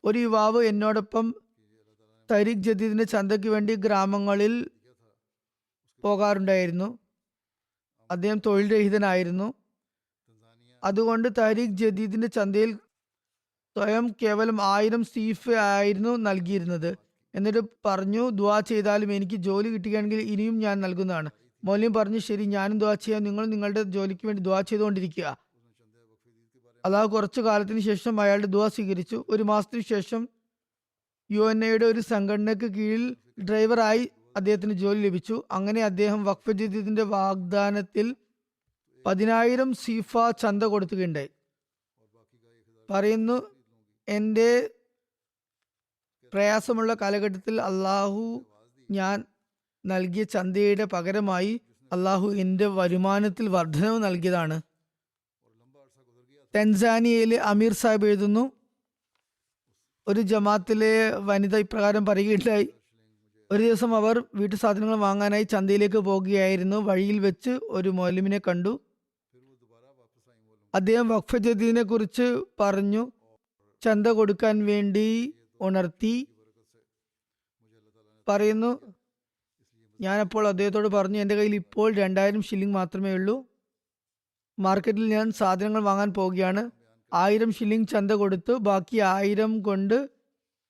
ഒരു യുവാവ് എന്നോടൊപ്പം തരീഖ് ജദീദിന്റെ ചന്തയ്ക്ക് വേണ്ടി ഗ്രാമങ്ങളിൽ പോകാറുണ്ടായിരുന്നു. അദ്ദേഹം തൊഴിൽ രഹിതനായിരുന്നു. അതുകൊണ്ട് തരീഖ് ജദീദിന്റെ ചന്തയിൽ സ്വയം കേവലം 1000 സീഫ് ആയിരുന്നു നൽകിയിരുന്നത്. എന്നിട്ട് പറഞ്ഞു, ദുആ ചെയ്താലും എനിക്ക് ജോലി കിട്ടുകയാണെങ്കിൽ ഇനിയും ഞാൻ നൽകുന്നതാണ്. മൗലവി പറഞ്ഞു, ശരി, ഞാനും ദുആ ചെയ്യാം, നിങ്ങൾ നിങ്ങളുടെ ജോലിക്ക് വേണ്ടി ദുആ ചെയ്തുകൊണ്ടിരിക്കുക. അള്ളാഹു കുറച്ചു കാലത്തിന് ശേഷം അയാളുടെ ദുആ സ്വീകരിച്ചു. 1 മാസത്തിന് ശേഷം UNAയുടെ ഒരു സംഘടനയ്ക്ക് കീഴിൽ ഡ്രൈവറായി അദ്ദേഹത്തിന് ജോലി ലഭിച്ചു. അങ്ങനെ അദ്ദേഹം വഖഫ് ജദീദിന്റെ വാഗ്ദാനത്തിൽ 10,000 സീഫ ചന്ത കൊടുക്കുകയുണ്ടായി. പറയുന്നു, എൻ്റെ പ്രയാസമുള്ള കാലഘട്ടത്തിൽ അള്ളാഹു ഞാൻ നൽകിയ ചന്തയുടെ പകരമായി അള്ളാഹു എൻ്റെ വരുമാനത്തിൽ വർധനവ് നൽകിയതാണ്. തൻസാനിയയിലെ അമീർ സാഹിബ് എഴുതുന്നു, ഒരു ജമാത്തിലെ വനിത ഇപ്രകാരം പറയുകയുണ്ടായി, ഒരു ദിവസം അവർ വീട്ടു സാധനങ്ങൾ വാങ്ങാനായി ചന്തയിലേക്ക് പോകുകയായിരുന്നു. വഴിയിൽ വെച്ച് ഒരു മൗലവിനെ കണ്ടു. അദ്ദേഹം വഖഫ് ജദീദിനെ കുറിച്ച് പറഞ്ഞു, ചന്ത കൊടുക്കാൻ വേണ്ടി ഉണർത്തി. പറയുന്നു, ഞാനപ്പോൾ അദ്ദേഹത്തോട് പറഞ്ഞു, എൻ്റെ കയ്യിൽ ഇപ്പോൾ 2000 ഷില്ലിംഗ് മാത്രമേ ഉള്ളൂ. മാർക്കറ്റിൽ ഞാൻ സാധനങ്ങൾ വാങ്ങാൻ പോവുകയാണ്. 1000 ഷില്ലിംഗ് ചന്ത കൊടുത്ത് ബാക്കി 1000 കൊണ്ട്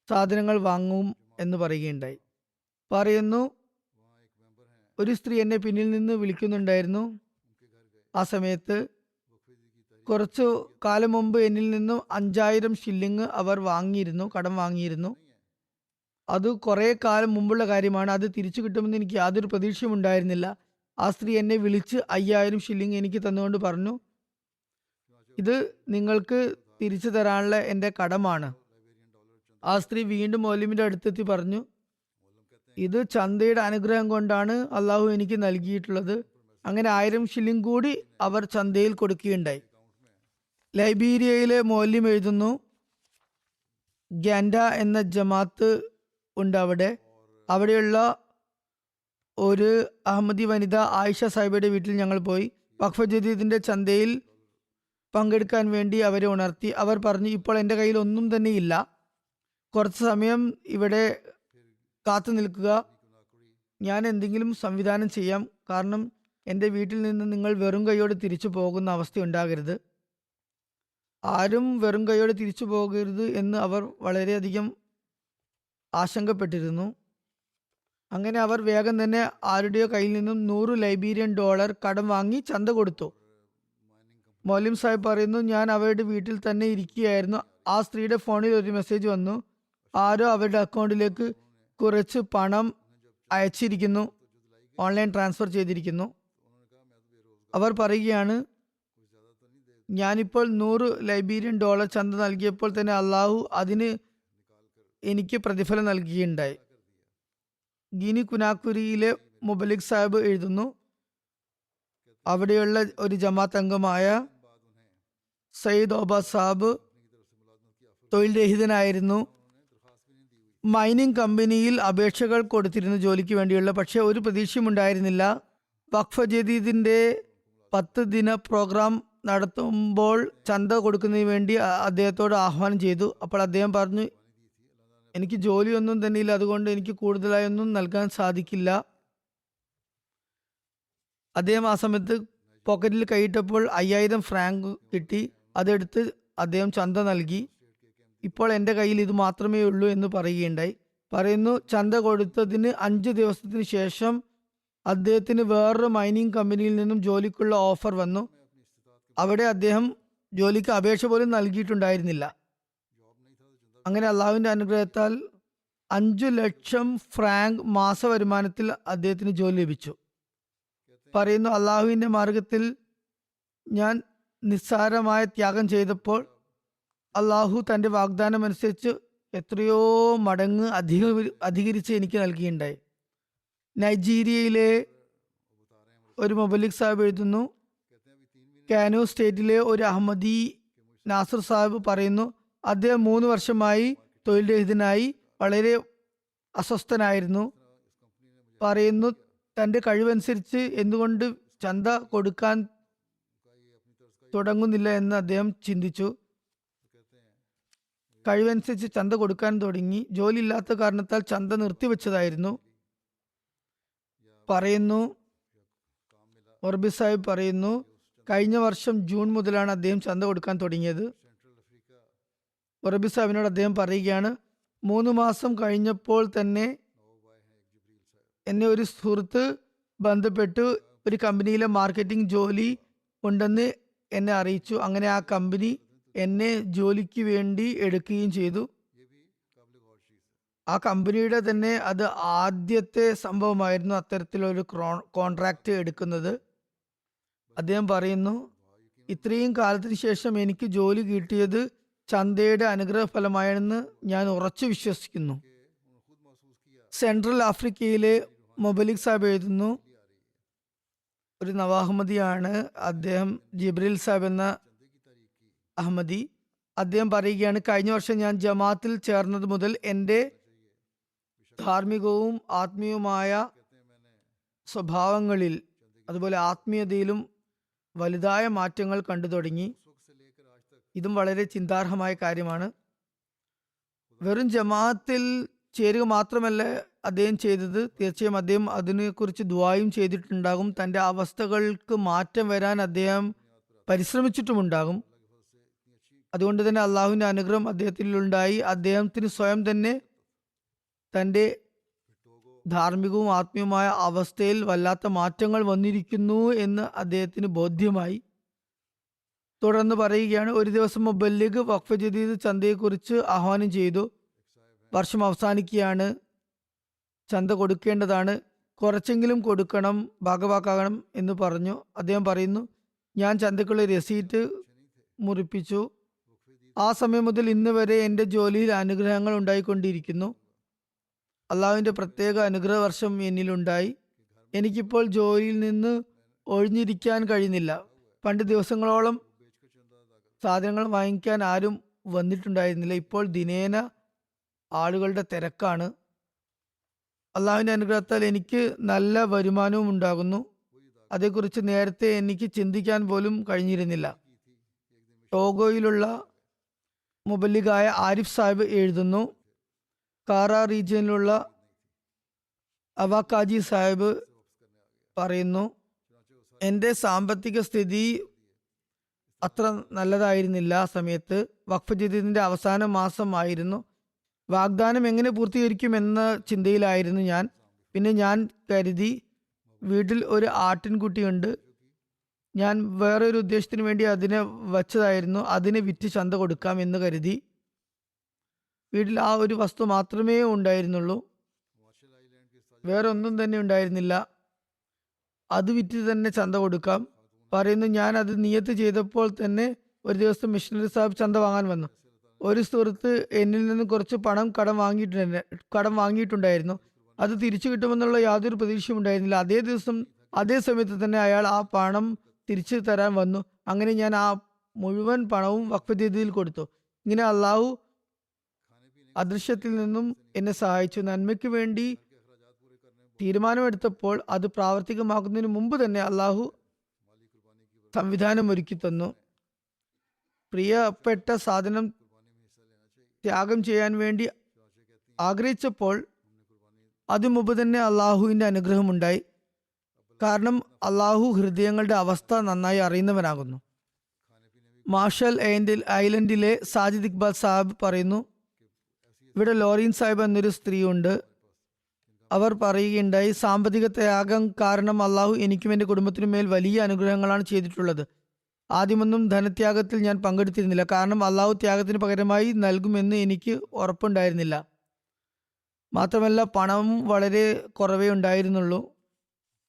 സാധനങ്ങൾ വാങ്ങും എന്ന് പറയുകയുണ്ടായി. പറയുന്നു, ഒരു സ്ത്രീ എന്നെ പിന്നിൽ നിന്ന് വിളിക്കുന്നുണ്ടായിരുന്നു. ആ സമയത്ത് കുറച്ചു കാലം മുമ്പ് എന്നിൽ നിന്നും 5000 ഷില്ലിംഗ് അവർ വാങ്ങിയിരുന്നു, കടം വാങ്ങിയിരുന്നു. അത് കുറെ കാലം മുമ്പുള്ള കാര്യമാണ്. അത് തിരിച്ചു കിട്ടുമെന്ന് എനിക്ക് യാതൊരു പ്രതീക്ഷയും ഉണ്ടായിരുന്നില്ല. ആ സ്ത്രീ എന്നെ വിളിച്ച് 5000 ഷില്ലിംഗ് എനിക്ക് തന്നുകൊണ്ട് പറഞ്ഞു, ഇത് നിങ്ങൾക്ക് തിരിച്ചു തരാനുള്ള എൻ്റെ കടമാണ്. ആ സ്ത്രീ വീണ്ടും മൗലവിന്റെ അടുത്തെത്തി പറഞ്ഞു, ഇത് ചന്തയുടെ അനുഗ്രഹം കൊണ്ടാണ് അള്ളാഹു എനിക്ക് നൽകിയിട്ടുള്ളത്. അങ്ങനെ 1000 ഷില്ലിംഗ് കൂടി അവർ ചന്തയിൽ കൊടുക്കുകയുണ്ടായി. ലൈബീരിയയിലെ മൗലവി എഴുതുന്നു, ഗ്യാൻഡ എന്ന ജമാത്ത് ഉണ്ട് അവിടെയുള്ള ഒരു അഹമ്മദി വനിത ആയിഷ സാഹിബയുടെ വീട്ടിൽ ഞങ്ങൾ പോയി. വഖഫ് ജദീദിന്റെ ചന്തയിൽ പങ്കെടുക്കാൻ വേണ്ടി അവരെ ഉണർത്തി. അവർ പറഞ്ഞു, ഇപ്പോൾ എൻ്റെ കയ്യിൽ ഒന്നും തന്നെ ഇല്ല, കുറച്ച് സമയം ഇവിടെ കാത്തു നിൽക്കുക, ഞാൻ എന്തെങ്കിലും സംവിധാനം ചെയ്യാം. കാരണം എൻ്റെ വീട്ടിൽ നിന്ന് നിങ്ങൾ വെറും കൈയോടെ തിരിച്ചു പോകുന്ന അവസ്ഥ ഉണ്ടാകരുത്. ആരും വെറും കൈയോടെ തിരിച്ചു പോകരുത് എന്ന് അവർ വളരെയധികം ആശങ്കപ്പെട്ടിരുന്നു. അങ്ങനെ അവർ വേഗം തന്നെ ആരുടെയോ കയ്യിൽ നിന്നും $100 ലൈബീരിയൻ കടം വാങ്ങി ചന്ത കൊടുത്തു. മൗലവി സാഹിബ് പറയുന്നു, ഞാൻ അവരുടെ വീട്ടിൽ തന്നെ ഇരിക്കുകയായിരുന്നു. ആ സ്ത്രീയുടെ ഫോണിൽ ഒരു മെസ്സേജ് വന്നു, ആരോ അവരുടെ അക്കൗണ്ടിലേക്ക് കുറച്ച് പണം അയച്ചിരിക്കുന്നു, ഓൺലൈൻ ട്രാൻസ്ഫർ ചെയ്തിരിക്കുന്നു. അവർ പറയുകയാണ്, ഞാനിപ്പോൾ $100 ലൈബീരിയൻ ചന്ത നൽകിയപ്പോൾ തന്നെ അള്ളാഹു അതിന് എനിക്ക് പ്രതിഫലം നൽകുകയുണ്ടായി. ഗിനി കുനാക്കുരിയിലെ മുബലിക് സാഹിബ് എഴുതുന്നു, അവിടെയുള്ള ഒരു ജമാഅത്ത് അംഗമായ സയ്യിദ് ഓബ സാഹിബ് തൊഴിൽ രഹിതനായിരുന്നു. മൈനിങ് കമ്പനിയിൽ അപേക്ഷകൾ കൊടുത്തിരുന്നു ജോലിക്ക് വേണ്ടിയുള്ള, പക്ഷെ ഒരു പ്രതീക്ഷയും ഉണ്ടായിരുന്നില്ല. വഖഫ് ജദീദിന്റെ 10 ദിന പ്രോഗ്രാം നടത്തുമ്പോൾ ചന്ത കൊടുക്കുന്നതിന് വേണ്ടി അദ്ദേഹത്തോട് ആഹ്വാനം ചെയ്തു. അപ്പോൾ അദ്ദേഹം പറഞ്ഞു, എനിക്ക് ജോലിയൊന്നും തന്നെ ഇല്ല, അതുകൊണ്ട് എനിക്ക് കൂടുതലായൊന്നും നൽകാൻ സാധിക്കില്ല. അദ്ദേഹം ആ സമയത്ത് പോക്കറ്റിൽ കൈയിട്ടപ്പോൾ 5000 ഫ്രാങ്ക് കിട്ടി. അതെടുത്ത് അദ്ദേഹം ചന്ത നൽകി. ഇപ്പോൾ എൻ്റെ കയ്യിൽ ഇത് മാത്രമേ ഉള്ളൂ എന്ന് പറയുകയുണ്ടായി. പറയുന്നു, ചന്ത കൊടുത്തതിന് 5 ദിവസത്തിന് ശേഷം അദ്ദേഹത്തിന് വേറൊരു മൈനിങ് കമ്പനിയിൽ നിന്നും ജോലിക്കുള്ള ഓഫർ വന്നു. അവിടെ അദ്ദേഹം ജോലിക്ക് അപേക്ഷ പോലും നൽകിയിട്ടുണ്ടായിരുന്നില്ല. അങ്ങനെ അള്ളാഹുവിന്റെ അനുഗ്രഹത്താൽ 5 ലക്ഷം ഫ്രാങ്ക് മാസ വരുമാനത്തിൽ അദ്ദേഹത്തിന് ജോലി ലഭിച്ചു. പറയുന്നു, അള്ളാഹുവിന്റെ മാർഗത്തിൽ ഞാൻ നിസ്സാരമായ ത്യാഗം ചെയ്തപ്പോൾ അള്ളാഹു തന്റെ വാഗ്ദാനം അനുസരിച്ച് എത്രയോ മടങ്ങ് അധികരിച്ച് എനിക്ക് നൽകിയിട്ടുണ്ടായി. നൈജീരിയയിലെ ഒരു മുബല്ലിഗ് സാഹിബ് എഴുതുന്നു, കാനോ സ്റ്റേറ്റിലെ ഒരു അഹമ്മദി നാസർ സാഹിബ് പറയുന്നു, അദ്ദേഹം 3 വർഷമായി തൊഴിൽ രഹിതനായി വളരെ അസ്വസ്ഥനായിരുന്നു. പറയുന്നു, തൻ്റെ കഴിവനുസരിച്ച് എന്തുകൊണ്ട് ചന്ത കൊടുക്കാൻ തുടങ്ങുന്നില്ല എന്ന് അദ്ദേഹം ചിന്തിച്ചു. കഴിവനുസരിച്ച് ചന്ത കൊടുക്കാൻ തുടങ്ങി. ജോലി ഇല്ലാത്ത കാരണത്താൽ ചന്ത നിർത്തിവെച്ചതായിരുന്നു. പറയുന്നു, മൊർബി സാഹിബ് പറയുന്നു, കഴിഞ്ഞ വർഷം ജൂൺ മുതലാണ് അദ്ദേഹം ചന്ത കൊടുക്കാൻ തുടങ്ങിയത്. മൊറബി സാഹിബിനോട് അദ്ദേഹം പറയുകയാണ്, 3 മാസം കഴിഞ്ഞപ്പോൾ തന്നെ എന്നെ ഒരു സുഹൃത്ത് ബന്ധപ്പെട്ട് ഒരു കമ്പനിയിലെ മാർക്കറ്റിംഗ് ജോലി ഉണ്ടെന്ന് എന്നെ അറിയിച്ചു. അങ്ങനെ ആ കമ്പനി എന്നെ ജോലിക്ക് വേണ്ടി എടുക്കുകയും ചെയ്തു. ആ കമ്പനിയുടെ തന്നെ അത് ആദ്യത്തെ സംഭവമായിരുന്നു അത്തരത്തിലൊരു കോൺട്രാക്റ്റ് എടുക്കുന്നത്. അദ്ദേഹം പറയുന്നു, ഇത്രയും കാലത്തിന് ശേഷം എനിക്ക് ജോലി കിട്ടിയത് ചന്തയുടെ അനുഗ്രഹ ഫലമായെന്ന് ഞാൻ ഉറച്ചു വിശ്വസിക്കുന്നു. സെൻട്രൽ ആഫ്രിക്കയിലെ മൊബലിക് സാഹിബ് എഴുതുന്നു, ഒരു നവാഹമ്മദിയാണ് അദ്ദേഹം, ജിബ്രീൽ സാഹിബ് എന്ന അഹമ്മദി. അദ്ദേഹം പറയുകയാണ്, കഴിഞ്ഞ വർഷം ഞാൻ ജമാഅത്തിൽ ചേർന്നത് മുതൽ എൻ്റെ ധാർമ്മികവും ആത്മീയവുമായ സ്വഭാവങ്ങളിൽ അതുപോലെ ആത്മീയതയിലും വലുതായ മാറ്റങ്ങൾ കണ്ടു തുടങ്ങി. ഇതും വളരെ ചിന്താർഹമായ കാര്യമാണ്. വെറും ജമാഅത്തിൽ ചേരുക മാത്രമല്ല അദ്ദേഹം ചെയ്തത്, തീർച്ചയായും അദ്ദേഹം അതിനെക്കുറിച്ച് ദുആയും ചെയ്തിട്ടുണ്ടാകും. തൻ്റെ അവസ്ഥകൾക്ക് മാറ്റം വരാൻ അദ്ദേഹം പരിശ്രമിച്ചിട്ടുമുണ്ടാകും. അതുകൊണ്ട് തന്നെ അള്ളാഹുവിൻ്റെ അനുഗ്രഹം അദ്ദേഹത്തിലുണ്ടായി. അദ്ദേഹത്തിന് സ്വയം തന്നെ തൻ്റെ ധാർമ്മികവും ആത്മീയവുമായ അവസ്ഥയിൽ വല്ലാത്ത മാറ്റങ്ങൾ വന്നിരിക്കുന്നു എന്ന് അദ്ദേഹത്തിന് ബോധ്യമായി. തുടർന്ന് പറയുകയാണ്, ഒരു ദിവസം മുബല്ലിഗ് വഖഫ് ജദീദ് ചന്തയെക്കുറിച്ച് ആഹ്വാനം ചെയ്തു. വർഷം അവസാനിക്കുകയാണ്, ചന്ത കൊടുക്കേണ്ടതാണ്, കുറച്ചെങ്കിലും കൊടുക്കണം, ഭാഗവാക്കാകണം എന്ന് പറഞ്ഞു. അദ്ദേഹം പറയുന്നു, ഞാൻ ചന്തക്കുള്ള രസീറ്റ് മുറിപ്പിച്ചു. ആ സമയം മുതൽ ഇന്ന് വരെ എൻ്റെ ജോലിയിൽ അനുഗ്രഹങ്ങൾ ഉണ്ടായിക്കൊണ്ടിരിക്കുന്നു. അള്ളാഹുവിൻ്റെ പ്രത്യേക അനുഗ്രഹ വർഷം എന്നിലുണ്ടായി. എനിക്കിപ്പോൾ ജോലിയിൽ നിന്ന് ഒഴിഞ്ഞിരിക്കാൻ കഴിയുന്നില്ല. പണ്ട് ദിവസങ്ങളോളം സാധനങ്ങൾ വാങ്ങിക്കാൻ ആരും വന്നിട്ടുണ്ടായിരുന്നില്ല. ഇപ്പോൾ ദിനേന ആളുകളുടെ തിരക്കാണ്. അള്ളാഹുവിൻ്റെ അനുഗ്രഹത്താൽ എനിക്ക് നല്ല വരുമാനവും ഉണ്ടാകുന്നു. അതേക്കുറിച്ച് നേരത്തെ എനിക്ക് ചിന്തിക്കാൻ പോലും കഴിഞ്ഞിരുന്നില്ല. ടോഗോയിലുള്ള മുബല്ലിഗായ ആരിഫ് സാഹിബ് എഴുതുന്നു, കാറ റീജിയനിലുള്ള അവാക്കാജി സാഹിബ് പറയുന്നു, എൻ്റെ സാമ്പത്തിക സ്ഥിതി അത്ര നല്ലതായിരുന്നില്ല. ആ സമയത്ത് വഖഫ് ജദീദിന്റെ അവസാന മാസമായിരുന്നു. വാഗ്ദാനം എങ്ങനെ പൂർത്തീകരിക്കുമെന്ന ചിന്തയിലായിരുന്നു ഞാൻ. പിന്നെ ഞാൻ കരുതി, വീട്ടിൽ ഒരു ആട്ടിൻകുട്ടിയുണ്ട്, ഞാൻ വേറൊരു ഉദ്ദേശത്തിന് വേണ്ടി അതിനെ വച്ചതായിരുന്നു, അതിനെ വിറ്റ് ചന്ത കൊടുക്കാം എന്ന് കരുതി. വീട്ടിൽ ആ ഒരു വസ്തു മാത്രമേ ഉണ്ടായിരുന്നുള്ളൂ, വേറെ ഒന്നും തന്നെ ഉണ്ടായിരുന്നില്ല. അത് വിറ്റ് തന്നെ ചന്ത കൊടുക്കാം പറയുന്നു. ഞാൻ അത് നിയത്ത് ചെയ്തപ്പോൾ തന്നെ ഒരു ദിവസം മിഷണറി സാഹിബ് ചന്ത വാങ്ങാൻ വന്നു. ഒരു സുഹൃത്ത് എന്നിൽ നിന്ന് കുറച്ച് പണം കടം വാങ്ങിയിട്ടുണ്ടായിരുന്നു. അത് തിരിച്ചു കിട്ടുമെന്നുള്ള യാതൊരു പ്രതീക്ഷയും ഉണ്ടായിരുന്നില്ല. അതേ സമയത്ത് തന്നെ അയാൾ ആ പണം തിരിച്ചു തരാൻ വന്നു. അങ്ങനെ ഞാൻ ആ മുഴുവൻ പണവും വഖഫ് ജദീദിൽ കൊടുത്തു. ഇങ്ങനെ അള്ളാഹു അദൃശ്യത്തിൽ നിന്നും എന്നെ സഹായിച്ചു. നന്മയ്ക്ക് വേണ്ടി തീരുമാനമെടുത്തപ്പോൾ അത് പ്രാവർത്തികമാക്കുന്നതിന് മുമ്പ് തന്നെ അള്ളാഹു സംവിധാനം ഒരുക്കി തന്നു. പ്രിയപ്പെട്ട സാധനം ത്യാഗം ചെയ്യാൻ വേണ്ടി ആഗ്രഹിച്ചപ്പോൾ അതിനു മുമ്പ് തന്നെ അള്ളാഹുവിൻ്റെ അനുഗ്രഹമുണ്ടായി. കാരണം അള്ളാഹു ഹൃദയങ്ങളുടെ അവസ്ഥ നന്നായി അറിയുന്നവനാകുന്നു. മാർഷൽ ഐലൻഡിലെ സാജിദ് ഇക്ബാൽ സാഹിബ് പറയുന്നു, ഇവിടെ ലോറീൻ സാഹിബ് എന്നൊരു സ്ത്രീയുണ്ട്. അവർ പറയുകയുണ്ടായി, സാമ്പത്തിക ത്യാഗം കാരണം അള്ളാഹു എനിക്കും എൻ്റെ കുടുംബത്തിനും മേൽ വലിയ അനുഗ്രഹങ്ങളാണ് ചെയ്തിട്ടുള്ളത്. ആദ്യമൊന്നും ധനത്യാഗത്തിൽ ഞാൻ പങ്കെടുത്തിരുന്നില്ല, കാരണം അള്ളാഹു ത്യാഗത്തിന് പകരമായി നൽകുമെന്ന് എനിക്ക് ഉറപ്പുണ്ടായിരുന്നില്ല. മാത്രമല്ല പണവും വളരെ കുറവേ ഉണ്ടായിരുന്നുള്ളൂ.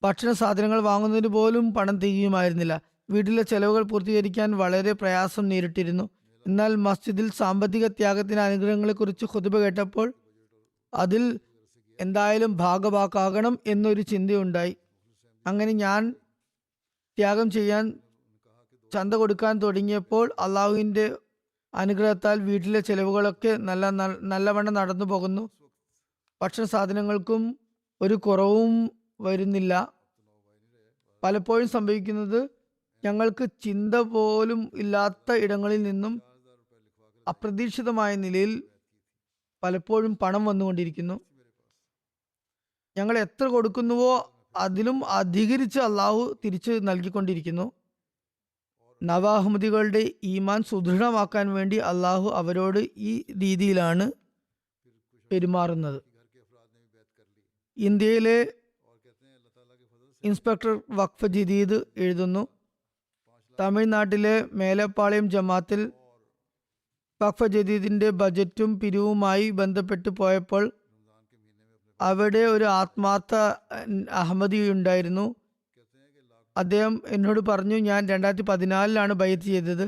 ഭക്ഷണ സാധനങ്ങൾ വാങ്ങുന്നതിന് പോലും പണം തികയുമായിരുന്നില്ല. വീട്ടിലെ ചെലവുകൾ പൂർത്തീകരിക്കാൻ വളരെ പ്രയാസം നേരിട്ടിരുന്നു. എന്നാൽ മസ്ജിദിൽ സാമ്പത്തിക ത്യാഗത്തിന് അനുഗ്രഹങ്ങളെക്കുറിച്ച് ഖുതുബ കേട്ടപ്പോൾ അതിൽ എന്തായാലും ഭാഗവാക്കാകണം എന്നൊരു ചിന്തയുണ്ടായി. അങ്ങനെ ഞാൻ ത്യാഗം ചെയ്യാൻ ചന്ത കൊടുക്കാൻ തുടങ്ങിയപ്പോൾ അള്ളാഹുവിൻ്റെ അനുഗ്രഹത്താൽ വീട്ടിലെ ചെലവുകളൊക്കെ നല്ലവണ്ണം നടന്നു പോകുന്നു. ഭക്ഷണ സാധനങ്ങൾക്കും ഒരു കുറവും വരുന്നില്ല. പലപ്പോഴും സംഭവിക്കുന്നത് ഞങ്ങൾക്ക് ചിന്ത പോലും ഇല്ലാത്ത ഇടങ്ങളിൽ നിന്നും അപ്രതീക്ഷിതമായ നിലയിൽ പലപ്പോഴും പണം വന്നുകൊണ്ടിരിക്കുന്നു. ഞങ്ങൾ എത്ര കൊടുക്കുന്നുവോ അതിലും അധികരിച്ച് അള്ളാഹു തിരിച്ച് നൽകിക്കൊണ്ടിരിക്കുന്നു. നവാഹമ്മദികളുടെ ഈമാൻ സുദൃഢമാക്കാൻ വേണ്ടി അള്ളാഹു അവരോട് ഈ രീതിയിലാണ് പെരുമാറുന്നത്. ഇന്ത്യയിലെ ഇൻസ്പെക്ടർ വഖഫ് ജദീദ് എഴുതുന്നു, തമിഴ്നാട്ടിലെ മേലപ്പാളയം ജമാത്തിൽ വഖഫ് ജദീദിന്റെ ബജറ്റും പിരിവുമായി ബന്ധപ്പെട്ട് പോയപ്പോൾ അവിടെ ഒരു ആത്മാർത്ഥ അഹമ്മദി ഉണ്ടായിരുന്നു. അദ്ദേഹം എന്നോട് പറഞ്ഞു, ഞാൻ 2014 ബൈഅത്ത് ചെയ്തത്.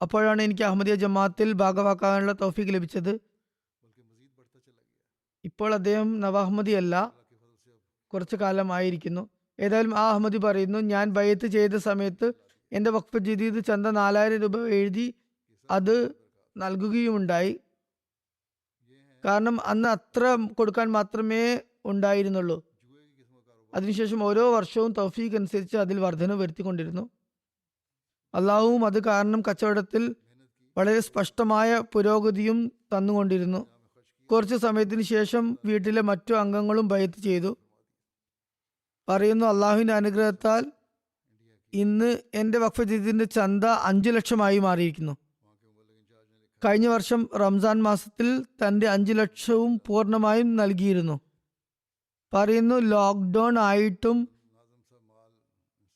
അപ്പോഴാണ് എനിക്ക് അഹമ്മദിയ ജമാഅത്തിൽ ഭാഗവാക്കാനുള്ള തൗഫീഖ് ലഭിച്ചത്. ഇപ്പോൾ അദ്ദേഹം നവാഹമ്മദി അല്ല, കുറച്ചു കാലമായിരിക്കുന്നു. ഏതായാലും ആ അഹമ്മദി പറയുന്നു, ഞാൻ ബൈഅത്ത് ചെയ്ത സമയത്ത് എൻ്റെ വഖഫ് ജദീദ് ചന്ത 4000 രൂപ എഴുതി അത് നൽകുകയുമുണ്ടായി. കാരണം അന്ന് അത്ര കൊടുക്കാൻ മാത്രമേ ഉണ്ടായിരുന്നുള്ളൂ. അതിനുശേഷം ഓരോ വർഷവും തൗഫീഖ് അനുസരിച്ച് അതിൽ വർധന വരുത്തിക്കൊണ്ടിരുന്നു. അള്ളാഹുവും അത് കാരണം കച്ചവടത്തിൽ വളരെ സ്പഷ്ടമായ പുരോഗതിയും തന്നുകൊണ്ടിരുന്നു. കുറച്ച് സമയത്തിന് ശേഷം വീട്ടിലെ മറ്റു അംഗങ്ങളും ബൈഅത്ത് ചെയ്തു. പറയുന്നു, അള്ളാഹുവിൻ്റെ അനുഗ്രഹത്താൽ ഇന്ന് എൻ്റെ വഖഫ് ജദീദിന്റെ ചന്ത 5 ലക്ഷമായി മാറിയിരിക്കുന്നു. കഴിഞ്ഞ വർഷം റംസാൻ മാസത്തിൽ തൻ്റെ 5 ലക്ഷവും പൂർണ്ണമായും നൽകിയിരുന്നു. പറയുന്നു, ലോക്ക്ഡൗൺ ആയിട്ടും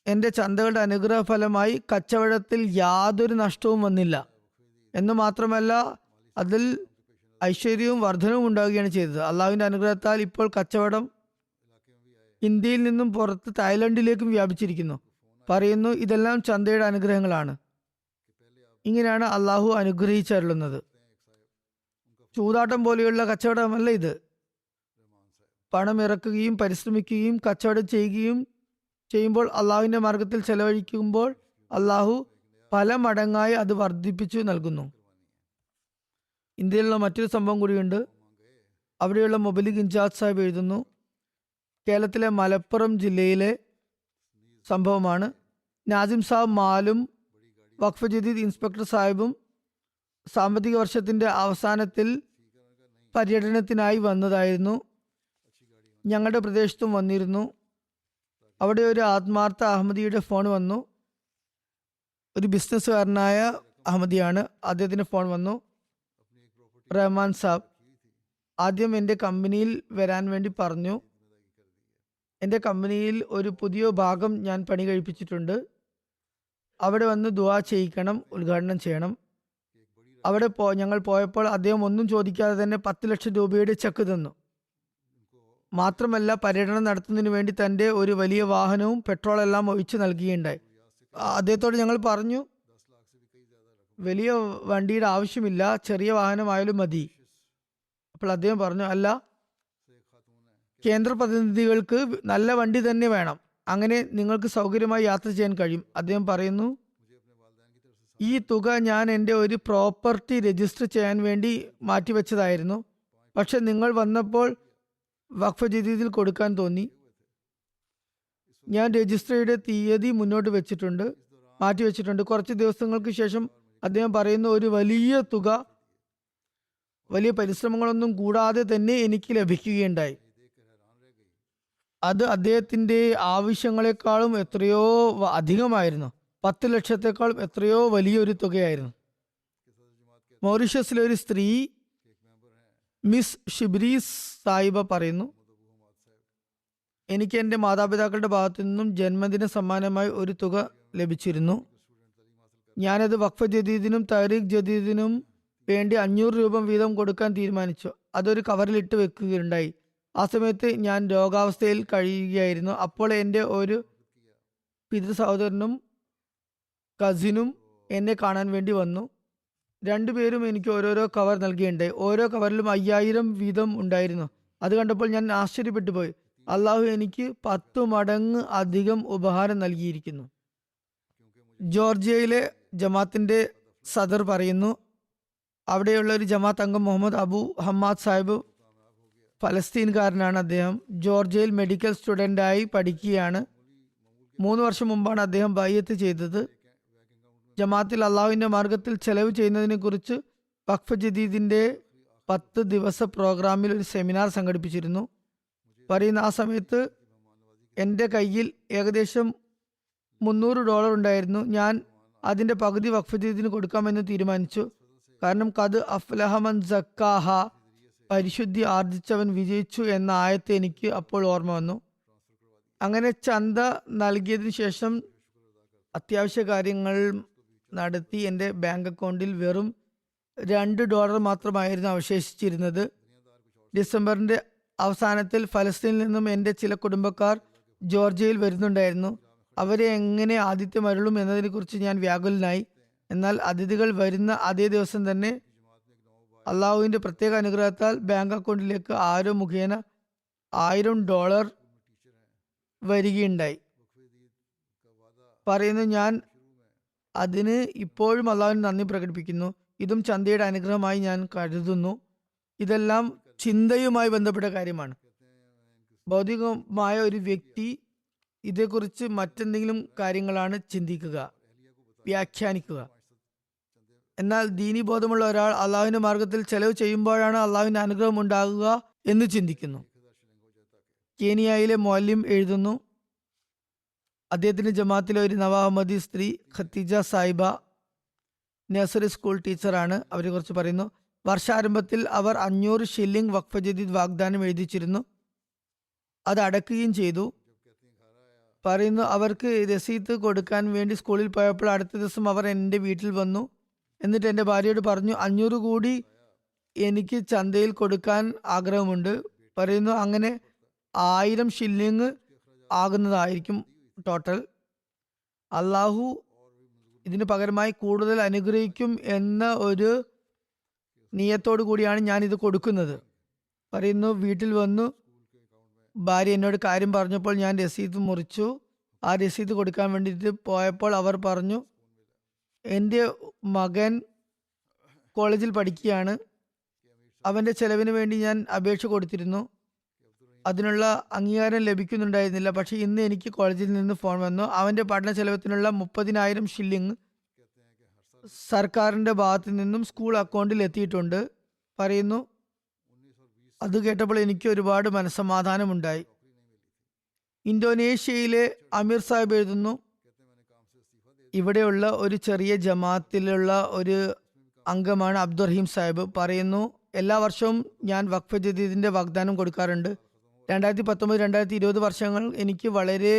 എൻ്റെ ചന്തകളുടെ അനുഗ്രഹ ഫലമായി കച്ചവടത്തിൽ യാതൊരു നഷ്ടവും വന്നില്ല. എന്ന് മാത്രമല്ല അതിൽ ഐശ്വര്യവും വർധനവും ഉണ്ടാവുകയാണ് ചെയ്തത്. അള്ളാഹുവിൻ്റെ അനുഗ്രഹത്താൽ ഇപ്പോൾ കച്ചവടം ഇന്ത്യയിൽ നിന്നും പുറത്ത് തായ്ലൻഡിലേക്കും വ്യാപിച്ചിരിക്കുന്നു. പറയുന്നു, ഇതെല്ലാം ചന്തയുടെ അനുഗ്രഹങ്ങളാണ്. ഇങ്ങനെയാണ് അള്ളാഹു അനുഗ്രഹിച്ചരുളുന്നത്. ചൂതാട്ടം പോലെയുള്ള കച്ചവടമല്ല ഇത്. പണം ഇറക്കുകയും പരിശ്രമിക്കുകയും കച്ചവടം ചെയ്യുമ്പോൾ അള്ളാഹുവിൻ്റെ മാർഗത്തിൽ ചെലവഴിക്കുമ്പോൾ അള്ളാഹു പല മടങ്ങായി അത് വർദ്ധിപ്പിച്ചു നൽകുന്നു. ഇന്ത്യയിലുള്ള മറ്റൊരു സംഭവം കൂടിയുണ്ട്. അവിടെയുള്ള മൊബലിക് ഇൻചാർജ് സാഹിബ് എഴുതുന്നു, കേരളത്തിലെ മലപ്പുറം ജില്ലയിലെ സംഭവമാണ്. നാസിം സാബ് മാലും വഖഫ് ജദീദ് ഇൻസ്പെക്ടർ സാഹിബും സാമ്പത്തിക വർഷത്തിൻ്റെ അവസാനത്തിൽ പര്യടനത്തിനായി വന്നതായിരുന്നു. ഞങ്ങളുടെ പ്രദേശത്തും വന്നിരുന്നു. അവിടെ ഒരു ആത്മാർത്ഥ അഹമ്മദിയുടെ ഫോൺ വന്നു. ഒരു ബിസിനസ്സുകാരനായ അഹമ്മദിയാണ്. അദ്ദേഹത്തിന് ഫോൺ വന്നു. റഹ്മാൻ സാബ് ആദ്യം എൻ്റെ കമ്പനിയിൽ വരാൻ വേണ്ടി പറഞ്ഞു. എൻ്റെ കമ്പനിയിൽ ഒരു പുതിയ ഭാഗം ഞാൻ പണി കഴിപ്പിച്ചിട്ടുണ്ട്. അവിടെ വന്ന് ദുആ ചെയ്യിക്കണം, ഉദ്ഘാടനം ചെയ്യണം. അവിടെ ഞങ്ങൾ പോയപ്പോൾ അദ്ദേഹം ഒന്നും ചോദിക്കാതെ തന്നെ 10 ലക്ഷം രൂപയുടെ ചെക്ക് തന്നു. മാത്രമല്ല പര്യടനം നടത്തുന്നതിന് വേണ്ടി തൻ്റെ ഒരു വലിയ വാഹനവും പെട്രോൾ എല്ലാം ഒഴിച്ച് നൽകുകയുണ്ടായി. അദ്ദേഹത്തോട് ഞങ്ങൾ പറഞ്ഞു, വലിയ വണ്ടിയുടെ ആവശ്യമില്ല, ചെറിയ വാഹനമായാലും മതി. അപ്പോൾ അദ്ദേഹം പറഞ്ഞു, അല്ല, കേന്ദ്ര പ്രതിനിധികൾക്ക് നല്ല വണ്ടി തന്നെ വേണം, അങ്ങനെ നിങ്ങൾക്ക് സൗകര്യമായി യാത്ര ചെയ്യാൻ കഴിയും. അദ്ദേഹം പറയുന്നു, ഈ തുക ഞാൻ എൻ്റെ ഒരു പ്രോപ്പർട്ടി രജിസ്റ്റർ ചെയ്യാൻ വേണ്ടി മാറ്റിവെച്ചതായിരുന്നു. പക്ഷെ നിങ്ങൾ വന്നപ്പോൾ വഖഫ് ജദീദിൽ കൊടുക്കാൻ തോന്നി. ഞാൻ രജിസ്ട്രിയുടെ തീയതി മുന്നോട്ട് വെച്ചിട്ടുണ്ട്, മാറ്റിവെച്ചിട്ടുണ്ട്. കുറച്ച് ദിവസങ്ങൾക്ക് ശേഷം അദ്ദേഹം പറയുന്നു, ഒരു വലിയ തുക വലിയ പരിശ്രമങ്ങളൊന്നും കൂടാതെ തന്നെ എനിക്ക് ലഭിക്കുകയുണ്ടായി. അത് അദ്ദേഹത്തിൻ്റെ ആവശ്യങ്ങളെക്കാളും എത്രയോ അധികമായിരുന്നു. 10 ലക്ഷത്തെക്കാളും എത്രയോ വലിയൊരു തുകയായിരുന്നു. മൗറീഷ്യസിലെ ഒരു സ്ത്രീ മിസ് ഷിബ്രീസ് സാഹിബ പറയുന്നു, എനിക്ക് എൻ്റെ മാതാപിതാക്കളുടെ ഭാഗത്തു നിന്നും ജന്മദിന സമ്മാനമായി ഒരു തുക ലഭിച്ചിരുന്നു. ഞാനത് വഖഫ് ജദീദിനും തഹ്രീഖ് ജദീദിനും വേണ്ടി 500 രൂപ വീതം കൊടുക്കാൻ തീരുമാനിച്ചു. അതൊരു കവറിലിട്ട് വെക്കുകയുണ്ടായി. ആ സമയത്ത് ഞാൻ രോഗാവസ്ഥയിൽ കഴിയുകയായിരുന്നു. അപ്പോൾ എൻ്റെ ഒരു പിതൃ സഹോദരനും കസിനും എന്നെ കാണാൻ വേണ്ടി വന്നു. രണ്ടുപേരും എനിക്ക് ഓരോരോ കവർ നൽകിയുണ്ടായി. ഓരോ കവറിലും 5000 വീതം ഉണ്ടായിരുന്നു. അത് കണ്ടപ്പോൾ ഞാൻ ആശ്ചര്യപ്പെട്ടു പോയി. അള്ളാഹു എനിക്ക് 10 മടങ്ങ് അധികം ഉപഹാരം നൽകിയിരിക്കുന്നു. ജോർജിയയിലെ ജമാത്തിന്റെ സദർ പറയുന്നു, അവിടെയുള്ള ഒരു ജമാഅത്ത് അംഗം മുഹമ്മദ് അബു ഹമ്മാദ് സാഹിബ് ഫലസ്തീൻകാരനാണ്. അദ്ദേഹം ജോർജിയയിൽ മെഡിക്കൽ സ്റ്റുഡൻ്റായി പഠിക്കുകയാണ്. 3 വർഷം മുമ്പാണ് അദ്ദേഹം ബൈഅത്ത് ചെയ്തത്. ജമാഅത്തിൽ അള്ളാഹുവിൻ്റെ മാർഗത്തിൽ ചെലവ് ചെയ്യുന്നതിനെ കുറിച്ച് വഖഫ് ജദീദിൻ്റെ 10 ദിവസ പ്രോഗ്രാമിൽ ഒരു സെമിനാർ സംഘടിപ്പിച്ചിരുന്നു. പറയുന്ന ആ സമയത്ത് എൻ്റെ കയ്യിൽ ഏകദേശം $300 ഉണ്ടായിരുന്നു. ഞാൻ അതിൻ്റെ പകുതി വഖഫ് ജദീദിന് കൊടുക്കാമെന്ന് തീരുമാനിച്ചു. കാരണം കത് അഫ്ലഹമൻ സക്കാഹ, പരിശുദ്ധി ആർജിച്ചവൻ വിജയിച്ചു എന്ന ആയത്ത് എനിക്ക് അപ്പോൾ ഓർമ്മ വന്നു. അങ്ങനെ ചന്ത നൽകിയതിനു ശേഷം അത്യാവശ്യ കാര്യങ്ങൾ നടത്തി എൻ്റെ ബാങ്ക് അക്കൗണ്ടിൽ വെറും $2 മാത്രമായിരുന്നു അവശേഷിച്ചിരുന്നത്. ഡിസംബറിൻ്റെ അവസാനത്തിൽ ഫലസ്തീനിൽ നിന്നും എൻ്റെ ചില കുടുംബക്കാർ ജോർജിയയിൽ വരുന്നുണ്ടായിരുന്നു. അവരെ എങ്ങനെ ആതിഥ്യം അരുളും എന്നതിനെക്കുറിച്ച് ഞാൻ വ്യാകുലനായി. എന്നാൽ അതിഥികൾ വരുന്ന അതേ ദിവസം തന്നെ അള്ളാഹുവിൻ്റെ പ്രത്യേക അനുഗ്രഹത്താൽ ബാങ്ക് അക്കൗണ്ടിലേക്ക് ആരോ മുഖേന $1000 വരികയുണ്ടായി. പറയുന്നു, ഞാൻ അതിന് ഇപ്പോഴും അള്ളാഹുവിന് നന്ദി പ്രകടിപ്പിക്കുന്നു. ഇതും ചന്തയുടെ അനുഗ്രഹമായി ഞാൻ കരുതുന്നു. ഇതെല്ലാം ചിന്തയുമായി ബന്ധപ്പെട്ട കാര്യമാണ്. ഭൗതികമായ ഒരു വ്യക്തി ഇതേക്കുറിച്ച് മറ്റെന്തെങ്കിലും കാര്യങ്ങളാണ് ചിന്തിക്കുക, വ്യാഖ്യാനിക്കുക. എന്നാൽ ദീനീബോധമുള്ള ഒരാൾ അള്ളാഹുവിന്റെ മാർഗത്തിൽ ചെലവ് ചെയ്യുമ്പോഴാണ് അള്ളാഹുവിന്റെ അനുഗ്രഹം ഉണ്ടാകുക എന്ന് ചിന്തിക്കുന്നു. കെനിയയിലെ മൗലിം എഴുതുന്നു, അദ്ദേഹത്തിന്റെ ജമാഅത്തിലെ ഒരു നവാഹമ്മദി സ്ത്രീ ഖത്തീജ സാഹിബ നഴ്സറി സ്കൂൾ ടീച്ചറാണ്. അവരെ കുറിച്ച് പറയുന്നു, വർഷാരംഭത്തിൽ അവർ 500 ഷില്ലിംഗ് വഖഫ് ജദീദ് വാഗ്ദാനം എഴുതിച്ചിരുന്നു. അത് അടക്കുകയും ചെയ്തു. പറയുന്നു, അവർക്ക് രസീത് കൊടുക്കാൻ വേണ്ടി സ്കൂളിൽ പോയപ്പോൾ അടുത്ത ദിവസം അവർ എൻ്റെ വീട്ടിൽ വന്നു. എന്നിട്ട് എൻ്റെ ഭാര്യയോട് പറഞ്ഞു, 500 കൂടി എനിക്ക് ചന്തയിൽ കൊടുക്കാൻ ആഗ്രഹമുണ്ട്. പറയുന്നു, അങ്ങനെ 1000 ഷില്ലിങ് ആകുന്നതായിരിക്കും ടോട്ടൽ. അള്ളാഹു ഇതിന് പകരമായി കൂടുതൽ അനുഗ്രഹിക്കും എന്ന ഒരു നിയത്തോടു കൂടിയാണ് ഞാൻ ഇത് കൊടുക്കുന്നത്. പറയുന്നു, വീട്ടിൽ വന്നു ഭാര്യ എന്നോട് കാര്യം പറഞ്ഞപ്പോൾ ഞാൻ രസീത് മുറിച്ചു. ആ രസീത് കൊടുക്കാൻ വേണ്ടിയിട്ട് പോയപ്പോൾ അവർ പറഞ്ഞു, എൻ്റെ മകൻ കോളേജിൽ പഠിക്കുകയാണ്, അവൻ്റെ ചെലവിന് വേണ്ടി ഞാൻ അപേക്ഷ കൊടുത്തിരുന്നു. അതിനുള്ള അംഗീകാരം ലഭിക്കുന്നുണ്ടായിരുന്നില്ല. പക്ഷേ ഇന്ന് എനിക്ക് കോളേജിൽ നിന്ന് ഫോൺ വന്നു, അവൻ്റെ പഠന ചെലവത്തിനുള്ള 30,000 ഷില്ലിങ് സർക്കാരിൻ്റെ ഭാഗത്തു നിന്നും സ്കൂൾ അക്കൗണ്ടിൽ എത്തിയിട്ടുണ്ട്. പറയുന്നു, അത് കേട്ടപ്പോൾ എനിക്ക് ഒരുപാട് മനസ്സമാധാനമുണ്ടായി. ഇന്തോനേഷ്യയിലെ അമീർ സാഹിബ് എഴുതുന്നു, ഇവിടെയുള്ള ഒരു ചെറിയ ജമാഅത്തിലുള്ള ഒരു അംഗമാണ് അബ്ദുറഹീം സാഹിബ്. പറയുന്നു, എല്ലാ വർഷവും ഞാൻ വഖഫ് ജദീദിന്റെ വാഗ്ദാനം കൊടുക്കാറുണ്ട്. 2019-2020 വർഷങ്ങൾ എനിക്ക് വളരെ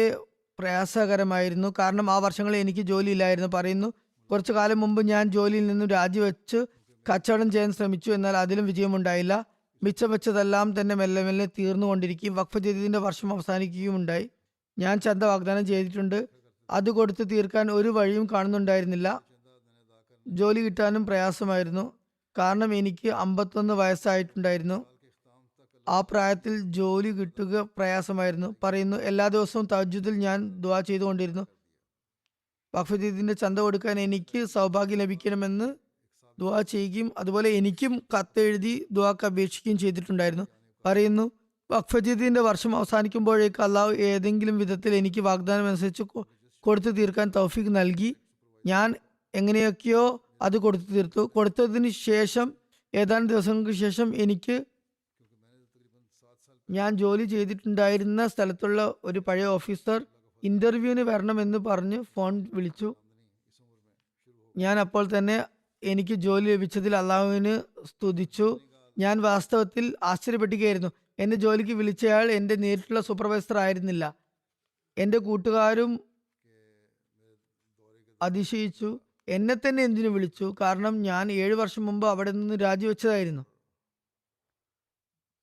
പ്രയാസകരമായിരുന്നു. കാരണം ആ വർഷങ്ങളിൽ എനിക്ക് ജോലിയില്ലായിരുന്നു. പറയുന്നു, കുറച്ചു കാലം മുമ്പ് ഞാൻ ജോലിയിൽ നിന്നും രാജിവെച്ച് കച്ചവടം ചെയ്യാൻ ശ്രമിച്ചു. എന്നാൽ അതിലും വിജയമുണ്ടായില്ല. മിച്ചം വെച്ചതെല്ലാം തന്നെ മെല്ലെ മെല്ലെ തീർന്നുകൊണ്ടിരിക്കുകയും വഖഫ് ജദീദിന്റെ വർഷം അവസാനിക്കുകയും ഉണ്ടായി. ഞാൻ ചന്ത വാഗ്ദാനം ചെയ്തിട്ടുണ്ട്. അത് കൊടുത്ത് തീർക്കാൻ ഒരു വഴിയും കാണുന്നുണ്ടായിരുന്നില്ല. ജോലി കിട്ടാനും പ്രയാസമായിരുന്നു. കാരണം എനിക്ക് 51 വയസ്സായിട്ടുണ്ടായിരുന്നു. ആ പ്രായത്തിൽ ജോലി കിട്ടുക പ്രയാസമായിരുന്നു. പറയുന്നു, എല്ലാ ദിവസവും തഹജ്ജുദിൽ ഞാൻ ദുആ ചെയ്തുകൊണ്ടിരുന്നു. വഖഫ് ജദീദിന്റെ ചന്ത കൊടുക്കാൻ എനിക്ക് സൗഭാഗ്യം ലഭിക്കണമെന്ന് ദുആ ചെയ്യുകയും അതുപോലെ എനിക്കും കത്തെഴുതി ദുആക്ക് അപേക്ഷിക്കുകയും ചെയ്തിട്ടുണ്ടായിരുന്നു. പറയുന്നു, വഖഫ് ജദീദിന്റെ വർഷം അവസാനിക്കുമ്പോഴേക്ക് അള്ളാഹു ഏതെങ്കിലും വിധത്തിൽ എനിക്ക് വാഗ്ദാനം അനുസരിച്ച് കൊടുത്തു തീർക്കാൻ തൗഫീഖ് നൽകി. ഞാൻ എങ്ങനെയൊക്കെയോ അത് കൊടുത്തു തീർത്തു. കൊടുത്തതിന് ശേഷം ഏതാനും ദിവസങ്ങൾക്ക് ശേഷം എനിക്ക് ഞാൻ ജോലി ചെയ്തിട്ടുണ്ടായിരുന്ന സ്ഥലത്തുള്ള ഒരു പഴയ ഓഫീസർ ഇന്റർവ്യൂവിന് വരണമെന്ന് പറഞ്ഞ് ഫോൺ വിളിച്ചു. ഞാൻ അപ്പോൾ തന്നെ എനിക്ക് ജോലി ലഭിച്ചതിൽ അള്ളാഹുവിന് സ്തുതിച്ചു. ഞാൻ വാസ്തവത്തിൽ ആശ്ചര്യപ്പെട്ടുകയായിരുന്നു. എന്നെ ജോലിക്ക് വിളിച്ചയാൾ എൻ്റെ നേരിട്ടുള്ള സൂപ്പർവൈസർ ആയിരുന്നില്ല. എൻ്റെ കൂട്ടുകാരും അതിശയിച്ചു. എന്നെ തന്നെ എന്തിനു വിളിച്ചു? കാരണം ഞാൻ 7 വർഷം മുമ്പ് അവിടെ നിന്ന് രാജിവെച്ചതായിരുന്നു.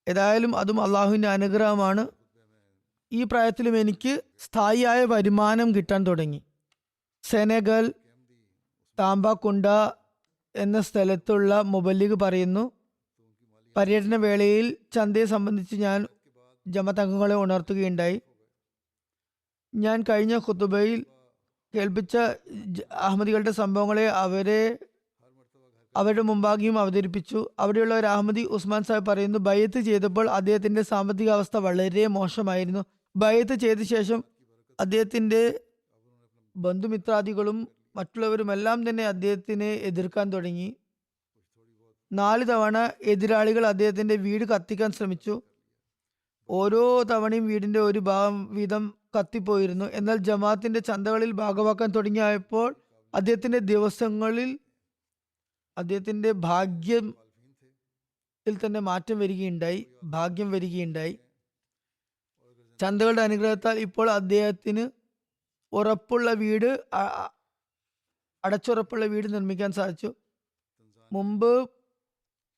ഏതായാലും അതും അള്ളാഹുവിൻ്റെ അനുഗ്രഹമാണ്. ഈ പ്രായത്തിലും എനിക്ക് സ്ഥായിയായ വരുമാനം കിട്ടാൻ തുടങ്ങി. സെനഗൽ താംബാക്കുണ്ട എന്ന സ്ഥലത്തുള്ള മുബല്ലിഗ് പറയുന്നു, പര്യടന വേളയിൽ ചന്തയെ സംബന്ധിച്ച് ഞാൻ ജമാഅത്ത് അംഗങ്ങളെ ഉണർത്തുകയുണ്ടായി. ഞാൻ കഴിഞ്ഞ ഖുതുബയിൽ കേൾപ്പിച്ച അഹമ്മദികളുടെ സംഭവങ്ങളെ അവരുടെ മുമ്പാകെയും അവതരിപ്പിച്ചു. അവിടെയുള്ള ഒരു അഹമ്മദി ഉസ്മാൻ സാഹിബ് പറയുന്നു, ബയ്യത്ത് ചെയ്തപ്പോൾ അദ്ദേഹത്തിന്റെ സാമ്പത്തിക അവസ്ഥ വളരെ മോശമായിരുന്നു. ബയ്യത്ത് ചെയ്ത ശേഷം അദ്ദേഹത്തിന്റെ ബന്ധുമിത്രാദികളും മറ്റുള്ളവരുമെല്ലാം തന്നെ അദ്ദേഹത്തിനെ എതിർക്കാൻ തുടങ്ങി. 4 തവണ എതിരാളികൾ അദ്ദേഹത്തിന്റെ വീട് കത്തിക്കാൻ ശ്രമിച്ചു. ഓരോ തവണയും വീടിന്റെ ഒരു ഭാഗം വീതം കത്തിപ്പോയിരുന്നു. എന്നാൽ ജമാഅത്തിന്റെ ചന്തകളിൽ ഭാഗമാക്കാൻ തുടങ്ങിയപ്പോൾ അദ്ദേഹത്തിന്റെ ഭാഗ്യത്തിൽ തന്നെ മാറ്റം വരികയുണ്ടായി. ചന്തകളുടെ അനുഗ്രഹത്താൽ ഇപ്പോൾ അദ്ദേഹത്തിന് അടച്ചുറപ്പുള്ള വീട് നിർമ്മിക്കാൻ സാധിച്ചു. മുമ്പ്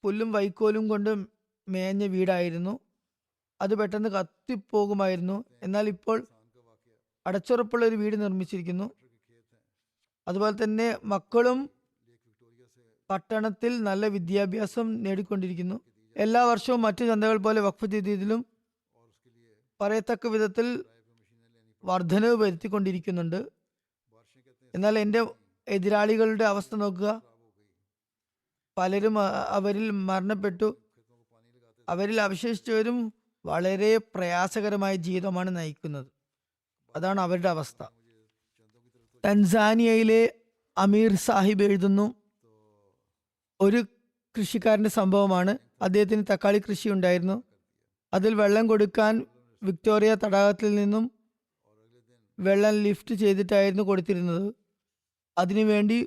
പുല്ലും വൈക്കോലും കൊണ്ട് മേഞ്ഞ വീടായിരുന്നു. അത് പെട്ടെന്ന് കത്തിപ്പോകുമായിരുന്നു. എന്നാൽ ഇപ്പോൾ അടച്ചുറപ്പുള്ള ഒരു വീട് നിർമ്മിച്ചിരിക്കുന്നു. അതുപോലെ തന്നെ മക്കളും പട്ടണത്തിൽ നല്ല വിദ്യാഭ്യാസം നേടിക്കൊണ്ടിരിക്കുന്നു. എല്ലാ വർഷവും മറ്റു ചന്തകൾ പോലെ വഖഫ് ജദീദിലും പറയത്തക്ക വിധത്തിൽ വർധനവ് വരുത്തിക്കൊണ്ടിരിക്കുന്നുണ്ട്. എന്നാൽ എൻ്റെ എതിരാളികളുടെ അവസ്ഥ നോക്കുക. പലരും അവരിൽ മരണപ്പെട്ടു. അവരിൽ അവശേഷിച്ചവരും വളരെ പ്രയാസകരമായ ജീവിതമാണ് നയിക്കുന്നത്. അതാണ് അവരുടെ അവസ്ഥ. തൻസാനിയയിലെ അമീർ സാഹിബ് എഴുതുന്നു, ഒരു കൃഷിക്കാരന്റെ സംഭവമാണ്. അദ്ദേഹത്തിന് തക്കാളി കൃഷി ഉണ്ടായിരുന്നു. അതിൽ വെള്ളം കൊടുക്കാൻ വിക്ടോറിയ തടാകത്തിൽ നിന്നും വെള്ളം ലിഫ്റ്റ് ചെയ്തിട്ടായിരുന്നു കൊടുത്തിരുന്നത്. അതിനുവേണ്ടി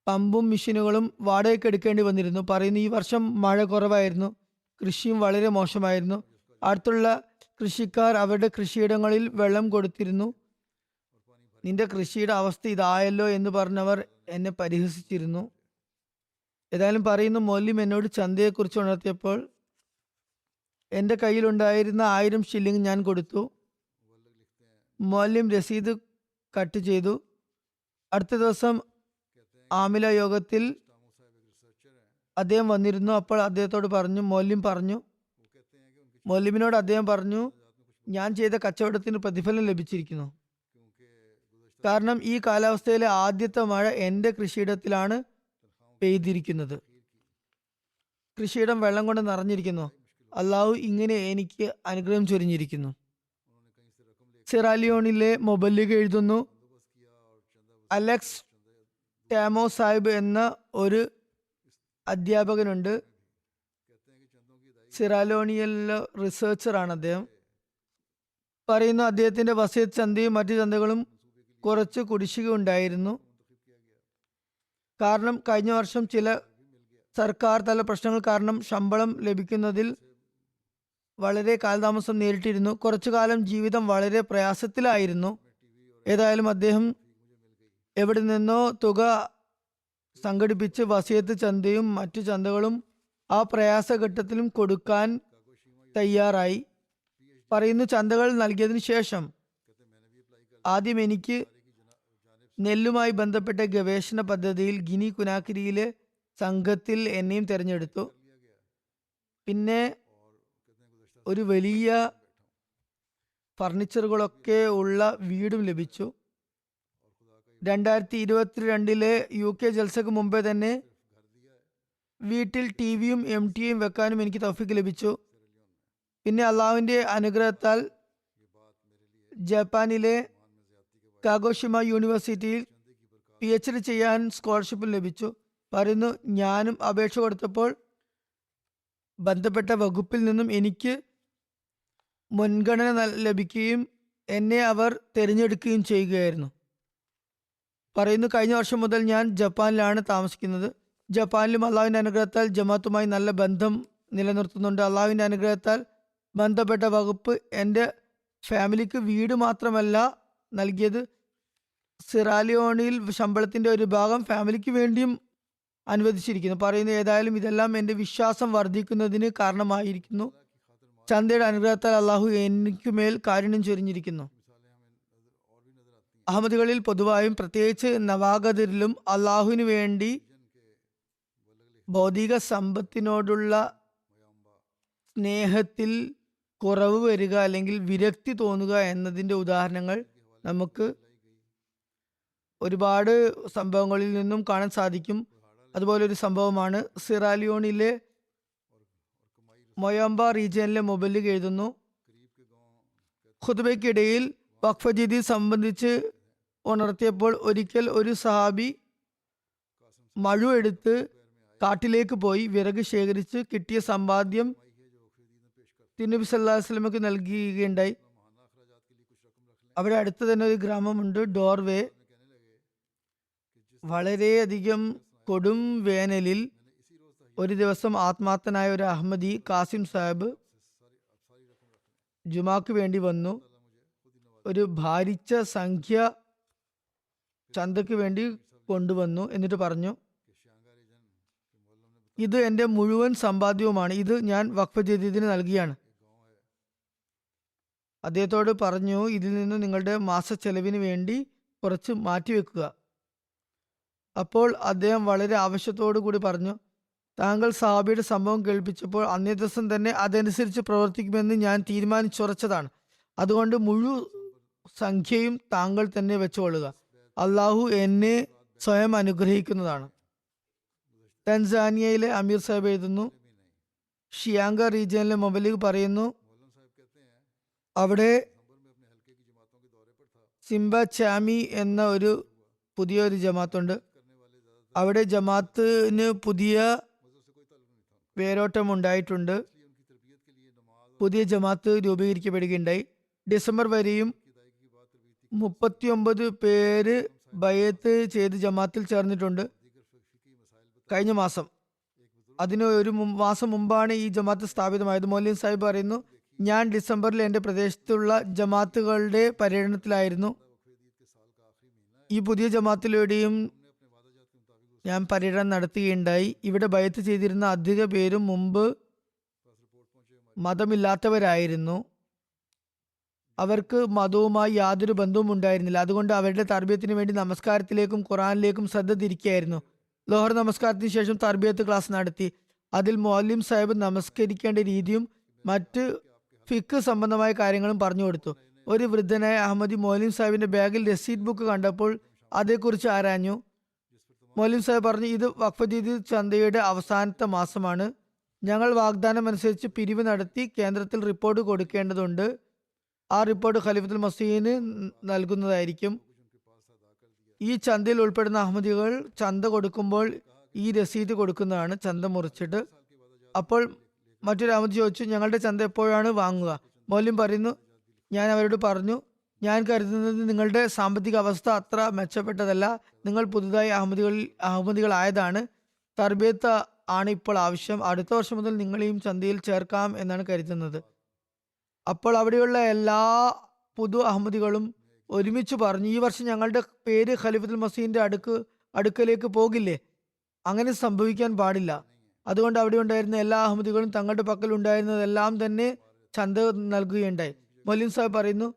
പമ്പും മെഷീനുകളും വാടകയ്ക്ക് എടുക്കേണ്ടി വന്നിരുന്നു. പറയുന്നു, ഈ വർഷം മഴ കുറവായിരുന്നു, കൃഷിയും വളരെ മോശമായിരുന്നു. അടുത്തുള്ള കൃഷിക്കാർ അവരുടെ കൃഷിയിടങ്ങളിൽ വെള്ളം കൊടുത്തിരുന്നു. നിന്റെ കൃഷിയുടെ അവസ്ഥ ഇതായല്ലോ എന്ന് പറഞ്ഞവർ എന്നെ പരിഹസിച്ചിരുന്നു. ഏതായാലും പറയുന്നു, മൗല്യം എന്നോട് ചന്തയെക്കുറിച്ച് ഉണർത്തിയപ്പോൾ എൻ്റെ കയ്യിലുണ്ടായിരുന്ന 1000 ഷില്ലിംഗ് ഞാൻ കൊടുത്തു. മൗല്യം രസീത് കട്ട് ചെയ്തു. അടുത്ത ദിവസം ആമില യോഗത്തിൽ അദ്ദേഹം വന്നിരുന്നു. അപ്പോൾ അദ്ദേഹത്തോട് മൗല്യമിനോട് അദ്ദേഹം പറഞ്ഞു, ഞാൻ ചെയ്ത കച്ചവടത്തിന് പ്രതിഫലം ലഭിച്ചിരിക്കുന്നു. കാരണം ഈ കാലാവസ്ഥയിലെ ആദ്യത്തെ മഴ എൻ്റെ കൃഷിയിടത്തിലാണ് പെയ്തിരിക്കുന്നത്. കൃഷിയിടം വെള്ളം കൊണ്ട് നിറഞ്ഞിരിക്കുന്നു. അള്ളാഹു ഇങ്ങനെ എനിക്ക് അനുഗ്രഹം ചൊരിഞ്ഞിരിക്കുന്നു. സിറാലിയോണിലെ മൊബല്ലിഗ എഴുതുന്നു, അലക്സ് ടാമോ സാഹിബ് എന്ന ഒരു അധ്യാപകനുണ്ട്. സിറാലോണിയയിലെ റിസർച്ചറാണ് അദ്ദേഹം. പറയുന്നു, അദ്ദേഹത്തിന്റെ വസീത്ത് ചന്തയും മറ്റു ചന്തകളും കുറച്ച് കുടിശ്ശിക ഉണ്ടായിരുന്നു. കാരണം കഴിഞ്ഞ വർഷം ചില സർക്കാർ തല പ്രശ്നങ്ങൾ കാരണം ശമ്പളം ലഭിക്കുന്നതിൽ വളരെ കാലതാമസം നേരിട്ടിരുന്നു. കുറച്ചു കാലം ജീവിതം വളരെ പ്രയാസത്തിലായിരുന്നു. ഏതായാലും അദ്ദേഹം എവിടെ നിന്നോ തുക സംഘടിപ്പിച്ച് വസീയത്ത് ചന്തയും മറ്റു ചന്തകളും ആ പ്രയാസഘട്ടത്തിലും കൊടുക്കാൻ തയ്യാറായി. പറയുന്നു, ചന്തകൾ നൽകിയതിനു ശേഷം ആദ്യം എനിക്ക് നെല്ലുമായി ബന്ധപ്പെട്ട ഗവേഷണ പദ്ധതിയിൽ ഗിനി കുനാക്രിയിലെ സംഘത്തിൽ എന്നെയും തിരഞ്ഞെടുത്തു. പിന്നെ ഒരു വലിയ ഫർണിച്ചറുകളൊക്കെ ഉള്ള വീടും ലഭിച്ചു. 2022 UK ജൽസക്ക് മുമ്പേ തന്നെ വീട്ടിൽ ടിവിയും MTയും വെക്കാനും എനിക്ക് തൗഫീക്ക് ലഭിച്ചു. പിന്നെ അള്ളാഹുവിന്റെ അനുഗ്രഹത്താൽ ജപ്പാനിലെ കാഗോഷിമ യൂണിവേഴ്സിറ്റിയിൽ PhD ചെയ്യാൻ സ്കോളർഷിപ്പ് ലഭിച്ചു. പറയുന്നു, ഞാനും അപേക്ഷ കൊടുത്തപ്പോൾ ബന്ധപ്പെട്ട വകുപ്പിൽ നിന്നും എനിക്ക് മുൻഗണന ലഭിക്കുകയും എന്നെ അവർ തിരഞ്ഞെടുക്കുകയും ചെയ്യുകയായിരുന്നു. പറയുന്നു, കഴിഞ്ഞ വർഷം മുതൽ ഞാൻ ജപ്പാനിലാണ് താമസിക്കുന്നത്. ജപ്പാനിലും അള്ളാഹുവിന്റെ അനുഗ്രഹത്താൽ ജമാഅത്തുമായി നല്ല ബന്ധം നിലനിർത്തുന്നുണ്ട്. അള്ളാഹുവിന്റെ അനുഗ്രഹത്താൽ ബന്ധപ്പെട്ട വകുപ്പ് എൻ്റെ ഫാമിലിക്ക് വീട് മാത്രമല്ല നൽകിയത്, സിറാലിയോണിൽ ശമ്പളത്തിന്റെ ഒരു ഭാഗം ഫാമിലിക്ക് വേണ്ടിയും അനുവദിച്ചിരിക്കുന്നു. പറയുന്നു, ഏതായാലും ഇതെല്ലാം എൻ്റെ വിശ്വാസം വർദ്ധിക്കുന്നതിന് കാരണമായിരിക്കുന്നു. ചന്തയുടെ അനുഗ്രഹത്താൽ അള്ളാഹു എനിക്കുമേൽ കാരുണ്യം ചൊരിഞ്ഞിരിക്കുന്നു. അഹമ്മദികളിൽ പൊതുവായും പ്രത്യേകിച്ച് നവാഗതരിലും അള്ളാഹുവിന് വേണ്ടി ഭൗതിക സമ്പത്തിനോടുള്ള സ്നേഹത്തിൽ കുറവ് വരിക അല്ലെങ്കിൽ വിരക്തി തോന്നുക എന്നതിൻ്റെ ഉദാഹരണങ്ങൾ നമുക്ക് ഒരുപാട് സംഭവങ്ങളിൽ നിന്നും കാണാൻ സാധിക്കും. അതുപോലെ ഒരു സംഭവമാണ് സിറാലിയോണിലെ മൊയംബ റീജിയനിലെ മുബല്ലിഗ് എഴുതുന്നു, ഖുത്ബയ്ക്കിടയിൽ വഖഫ് ജദീദ് സംബന്ധിച്ച് ഉണർത്തിയപ്പോൾ ഒരിക്കൽ ഒരു സഹാബി മഴു എടുത്ത് കാട്ടിലേക്ക് പോയി വിറക് ശേഖരിച്ച് കിട്ടിയ സമ്പാദ്യം തിരുനബി സല്ലല്ലാഹു അലൈഹി വസല്ലമക്ക് നൽകുകയുണ്ടായി. അവിടെ അടുത്ത് തന്നെ ഒരു ഗ്രാമമുണ്ട്, ഡോർവേ. വളരെയധികം കൊടും വേനലിൽ ഒരു ദിവസം ആത്മാർത്ഥനായ ഒരു അഹമ്മദി കാസിം സാഹിബ് ജുമാക്ക് വേണ്ടി വന്നു. ഒരു ഭാരിച്ച സംഖ്യ ചന്തക്ക് വേണ്ടി കൊണ്ടുവന്നു. എന്നിട്ട് പറഞ്ഞു, ഇത് എൻ്റെ മുഴുവൻ സമ്പാദ്യവുമാണ്, ഇത് ഞാൻ വഖഫ് ജദീദിന് നൽകിയാണ്. അദ്ദേഹത്തോട് പറഞ്ഞു, ഇതിൽ നിന്ന് നിങ്ങളുടെ മാസ ചെലവിന് വേണ്ടി കുറച്ച് മാറ്റിവെക്കുക. അപ്പോൾ അദ്ദേഹം വളരെ ആവശ്യത്തോടു കൂടി പറഞ്ഞു, താങ്കൾ സഹാബിയുടെ സംഭവം കേൾപ്പിച്ചപ്പോൾ അന്നേ ദിവസം തന്നെ അതനുസരിച്ച് പ്രവർത്തിക്കുമെന്ന് ഞാൻ തീരുമാനിച്ചുറച്ചതാണ്. അതുകൊണ്ട് മുഴു സംഖ്യയും താങ്കൾ തന്നെ വെച്ചുകൊള്ളുക. അള്ളാഹു എന്നെ സ്വയം അനുഗ്രഹിക്കുന്നതാണ്. തൻസാനിയയിലെ അമീർ സാഹിബ് എഴുതുന്നു, ഷിയാങ്ക റീജിയനിലെ മുബല്ലിഗ് പറയുന്നു, അവിടെ സിംബ ചാമി എന്ന ഒരു പുതിയൊരു ജമാത്തുണ്ട്. അവിടെ ജമാത്തിന് പുതിയ വേരോട്ടം ഉണ്ടായിട്ടുണ്ട്. പുതിയ ജമാത്ത് രൂപീകരിക്കപ്പെടുകയുണ്ടായി. ഡിസംബർ വരെയും 39 പേര് ബയത്ത് ചെയ്ത് ജമാത്തിൽ ചേർന്നിട്ടുണ്ട്. കഴിഞ്ഞ മാസം, അതിന് ഒരു മാസം മുമ്പാണ് ഈ ജമാത്ത് സ്ഥാപിതമായത്. മൗലവി സാഹിബ് പറയുന്നു, ഞാൻ ഡിസംബറിൽ എൻ്റെ പ്രദേശത്തുള്ള ജമാത്തുകളുടെ പര്യടനത്തിലായിരുന്നു. ഈ പുതിയ ജമാത്തിലൂടെയും ഞാൻ പര്യടനം നടത്തുകയുണ്ടായി. ഇവിടെ ബയത്ത് ചെയ്തിരുന്ന അധിക പേരും മുമ്പ് മതമില്ലാത്തവരായിരുന്നു. അവർക്ക് മതവുമായി യാതൊരു ബന്ധവും ഉണ്ടായിരുന്നില്ല. അതുകൊണ്ട് അവരുടെ തർബിയത്തിന് വേണ്ടി നമസ്കാരത്തിലേക്കും ഖുറാനിലേക്കും ശ്രദ്ധ തിരിക്കുകയായിരുന്നു. ലോഹർ നമസ്കാരത്തിന് ശേഷം തർബിയത്ത് ക്ലാസ് നടത്തി. അതിൽ മൗലിം സാഹിബ് നമസ്കരിക്കേണ്ട രീതിയും മറ്റ് ഫിഖ് സംബന്ധമായ കാര്യങ്ങളും പറഞ്ഞു കൊടുത്തു. ഒരു വൃദ്ധനായ അഹമ്മദി മൗലിം സാഹിബിന്റെ ബാഗിൽ രസീത് ബുക്ക് കണ്ടപ്പോൾ അതേക്കുറിച്ച് ആരാഞ്ഞു. മൗലിം സാഹിബ് പറഞ്ഞു, ഇത് വഖഫ് ജദീദ് ചന്തയുടെ അവസാനത്തെ മാസമാണ്. ഞങ്ങൾ വാഗ്ദാനം അനുസരിച്ച് പിരിവ് നടത്തി കേന്ദ്രത്തിൽ റിപ്പോർട്ട് കൊടുക്കേണ്ടതുണ്ട്. ആ റിപ്പോർട്ട് ഖലീഫത്തുൽ മസീഹിന് നൽകുന്നതായിരിക്കും. ഈ ചന്തയിൽ ഉൾപ്പെടുന്ന അഹമ്മദികൾ ചന്ത കൊടുക്കുമ്പോൾ ഈ രസീത് കൊടുക്കുന്നതാണ്, ചന്ത മുറിച്ചിട്ട്. അപ്പോൾ മറ്റൊരു അഹമ്മദി ചോദിച്ചു, ഞങ്ങളുടെ ചന്ത എപ്പോഴാണ് വാങ്ങുക? മൗലിം പറയുന്നു, ഞാൻ അവരോട് പറഞ്ഞു, ഞാൻ കരുതുന്നത് നിങ്ങളുടെ സാമ്പത്തിക അവസ്ഥ അത്ര മെച്ചപ്പെട്ടതല്ല. നിങ്ങൾ പുതുതായി അഹമ്മദികളായതാണ്. തർബിയത്ത് ആണ് ഇപ്പോൾ ആവശ്യം. അടുത്ത വർഷം മുതൽ നിങ്ങളെയും ചന്തയിൽ ചേർക്കാം എന്നാണ് കരുതുന്നത്. അപ്പോൾ അവിടെയുള്ള എല്ലാ പുതു അഹമ്മദികളും ഒരുമിച്ച് പറഞ്ഞു, ഈ വർഷം ഞങ്ങളുടെ പേര് ഖലീഫത്തുൽ മസീഹിന്റെ അടുക്കലേക്ക് പോകില്ലേ? അങ്ങനെ സംഭവിക്കാൻ പാടില്ല. അതുകൊണ്ട് അവിടെ ഉണ്ടായിരുന്ന എല്ലാ അഹമ്മദികളും തങ്ങളുടെ പക്കൽ ഉണ്ടായിരുന്നതെല്ലാം തന്നെ ചന്ത നൽകുകയുണ്ടായി. മൗലിം സാഹിബ് പറയുന്നു,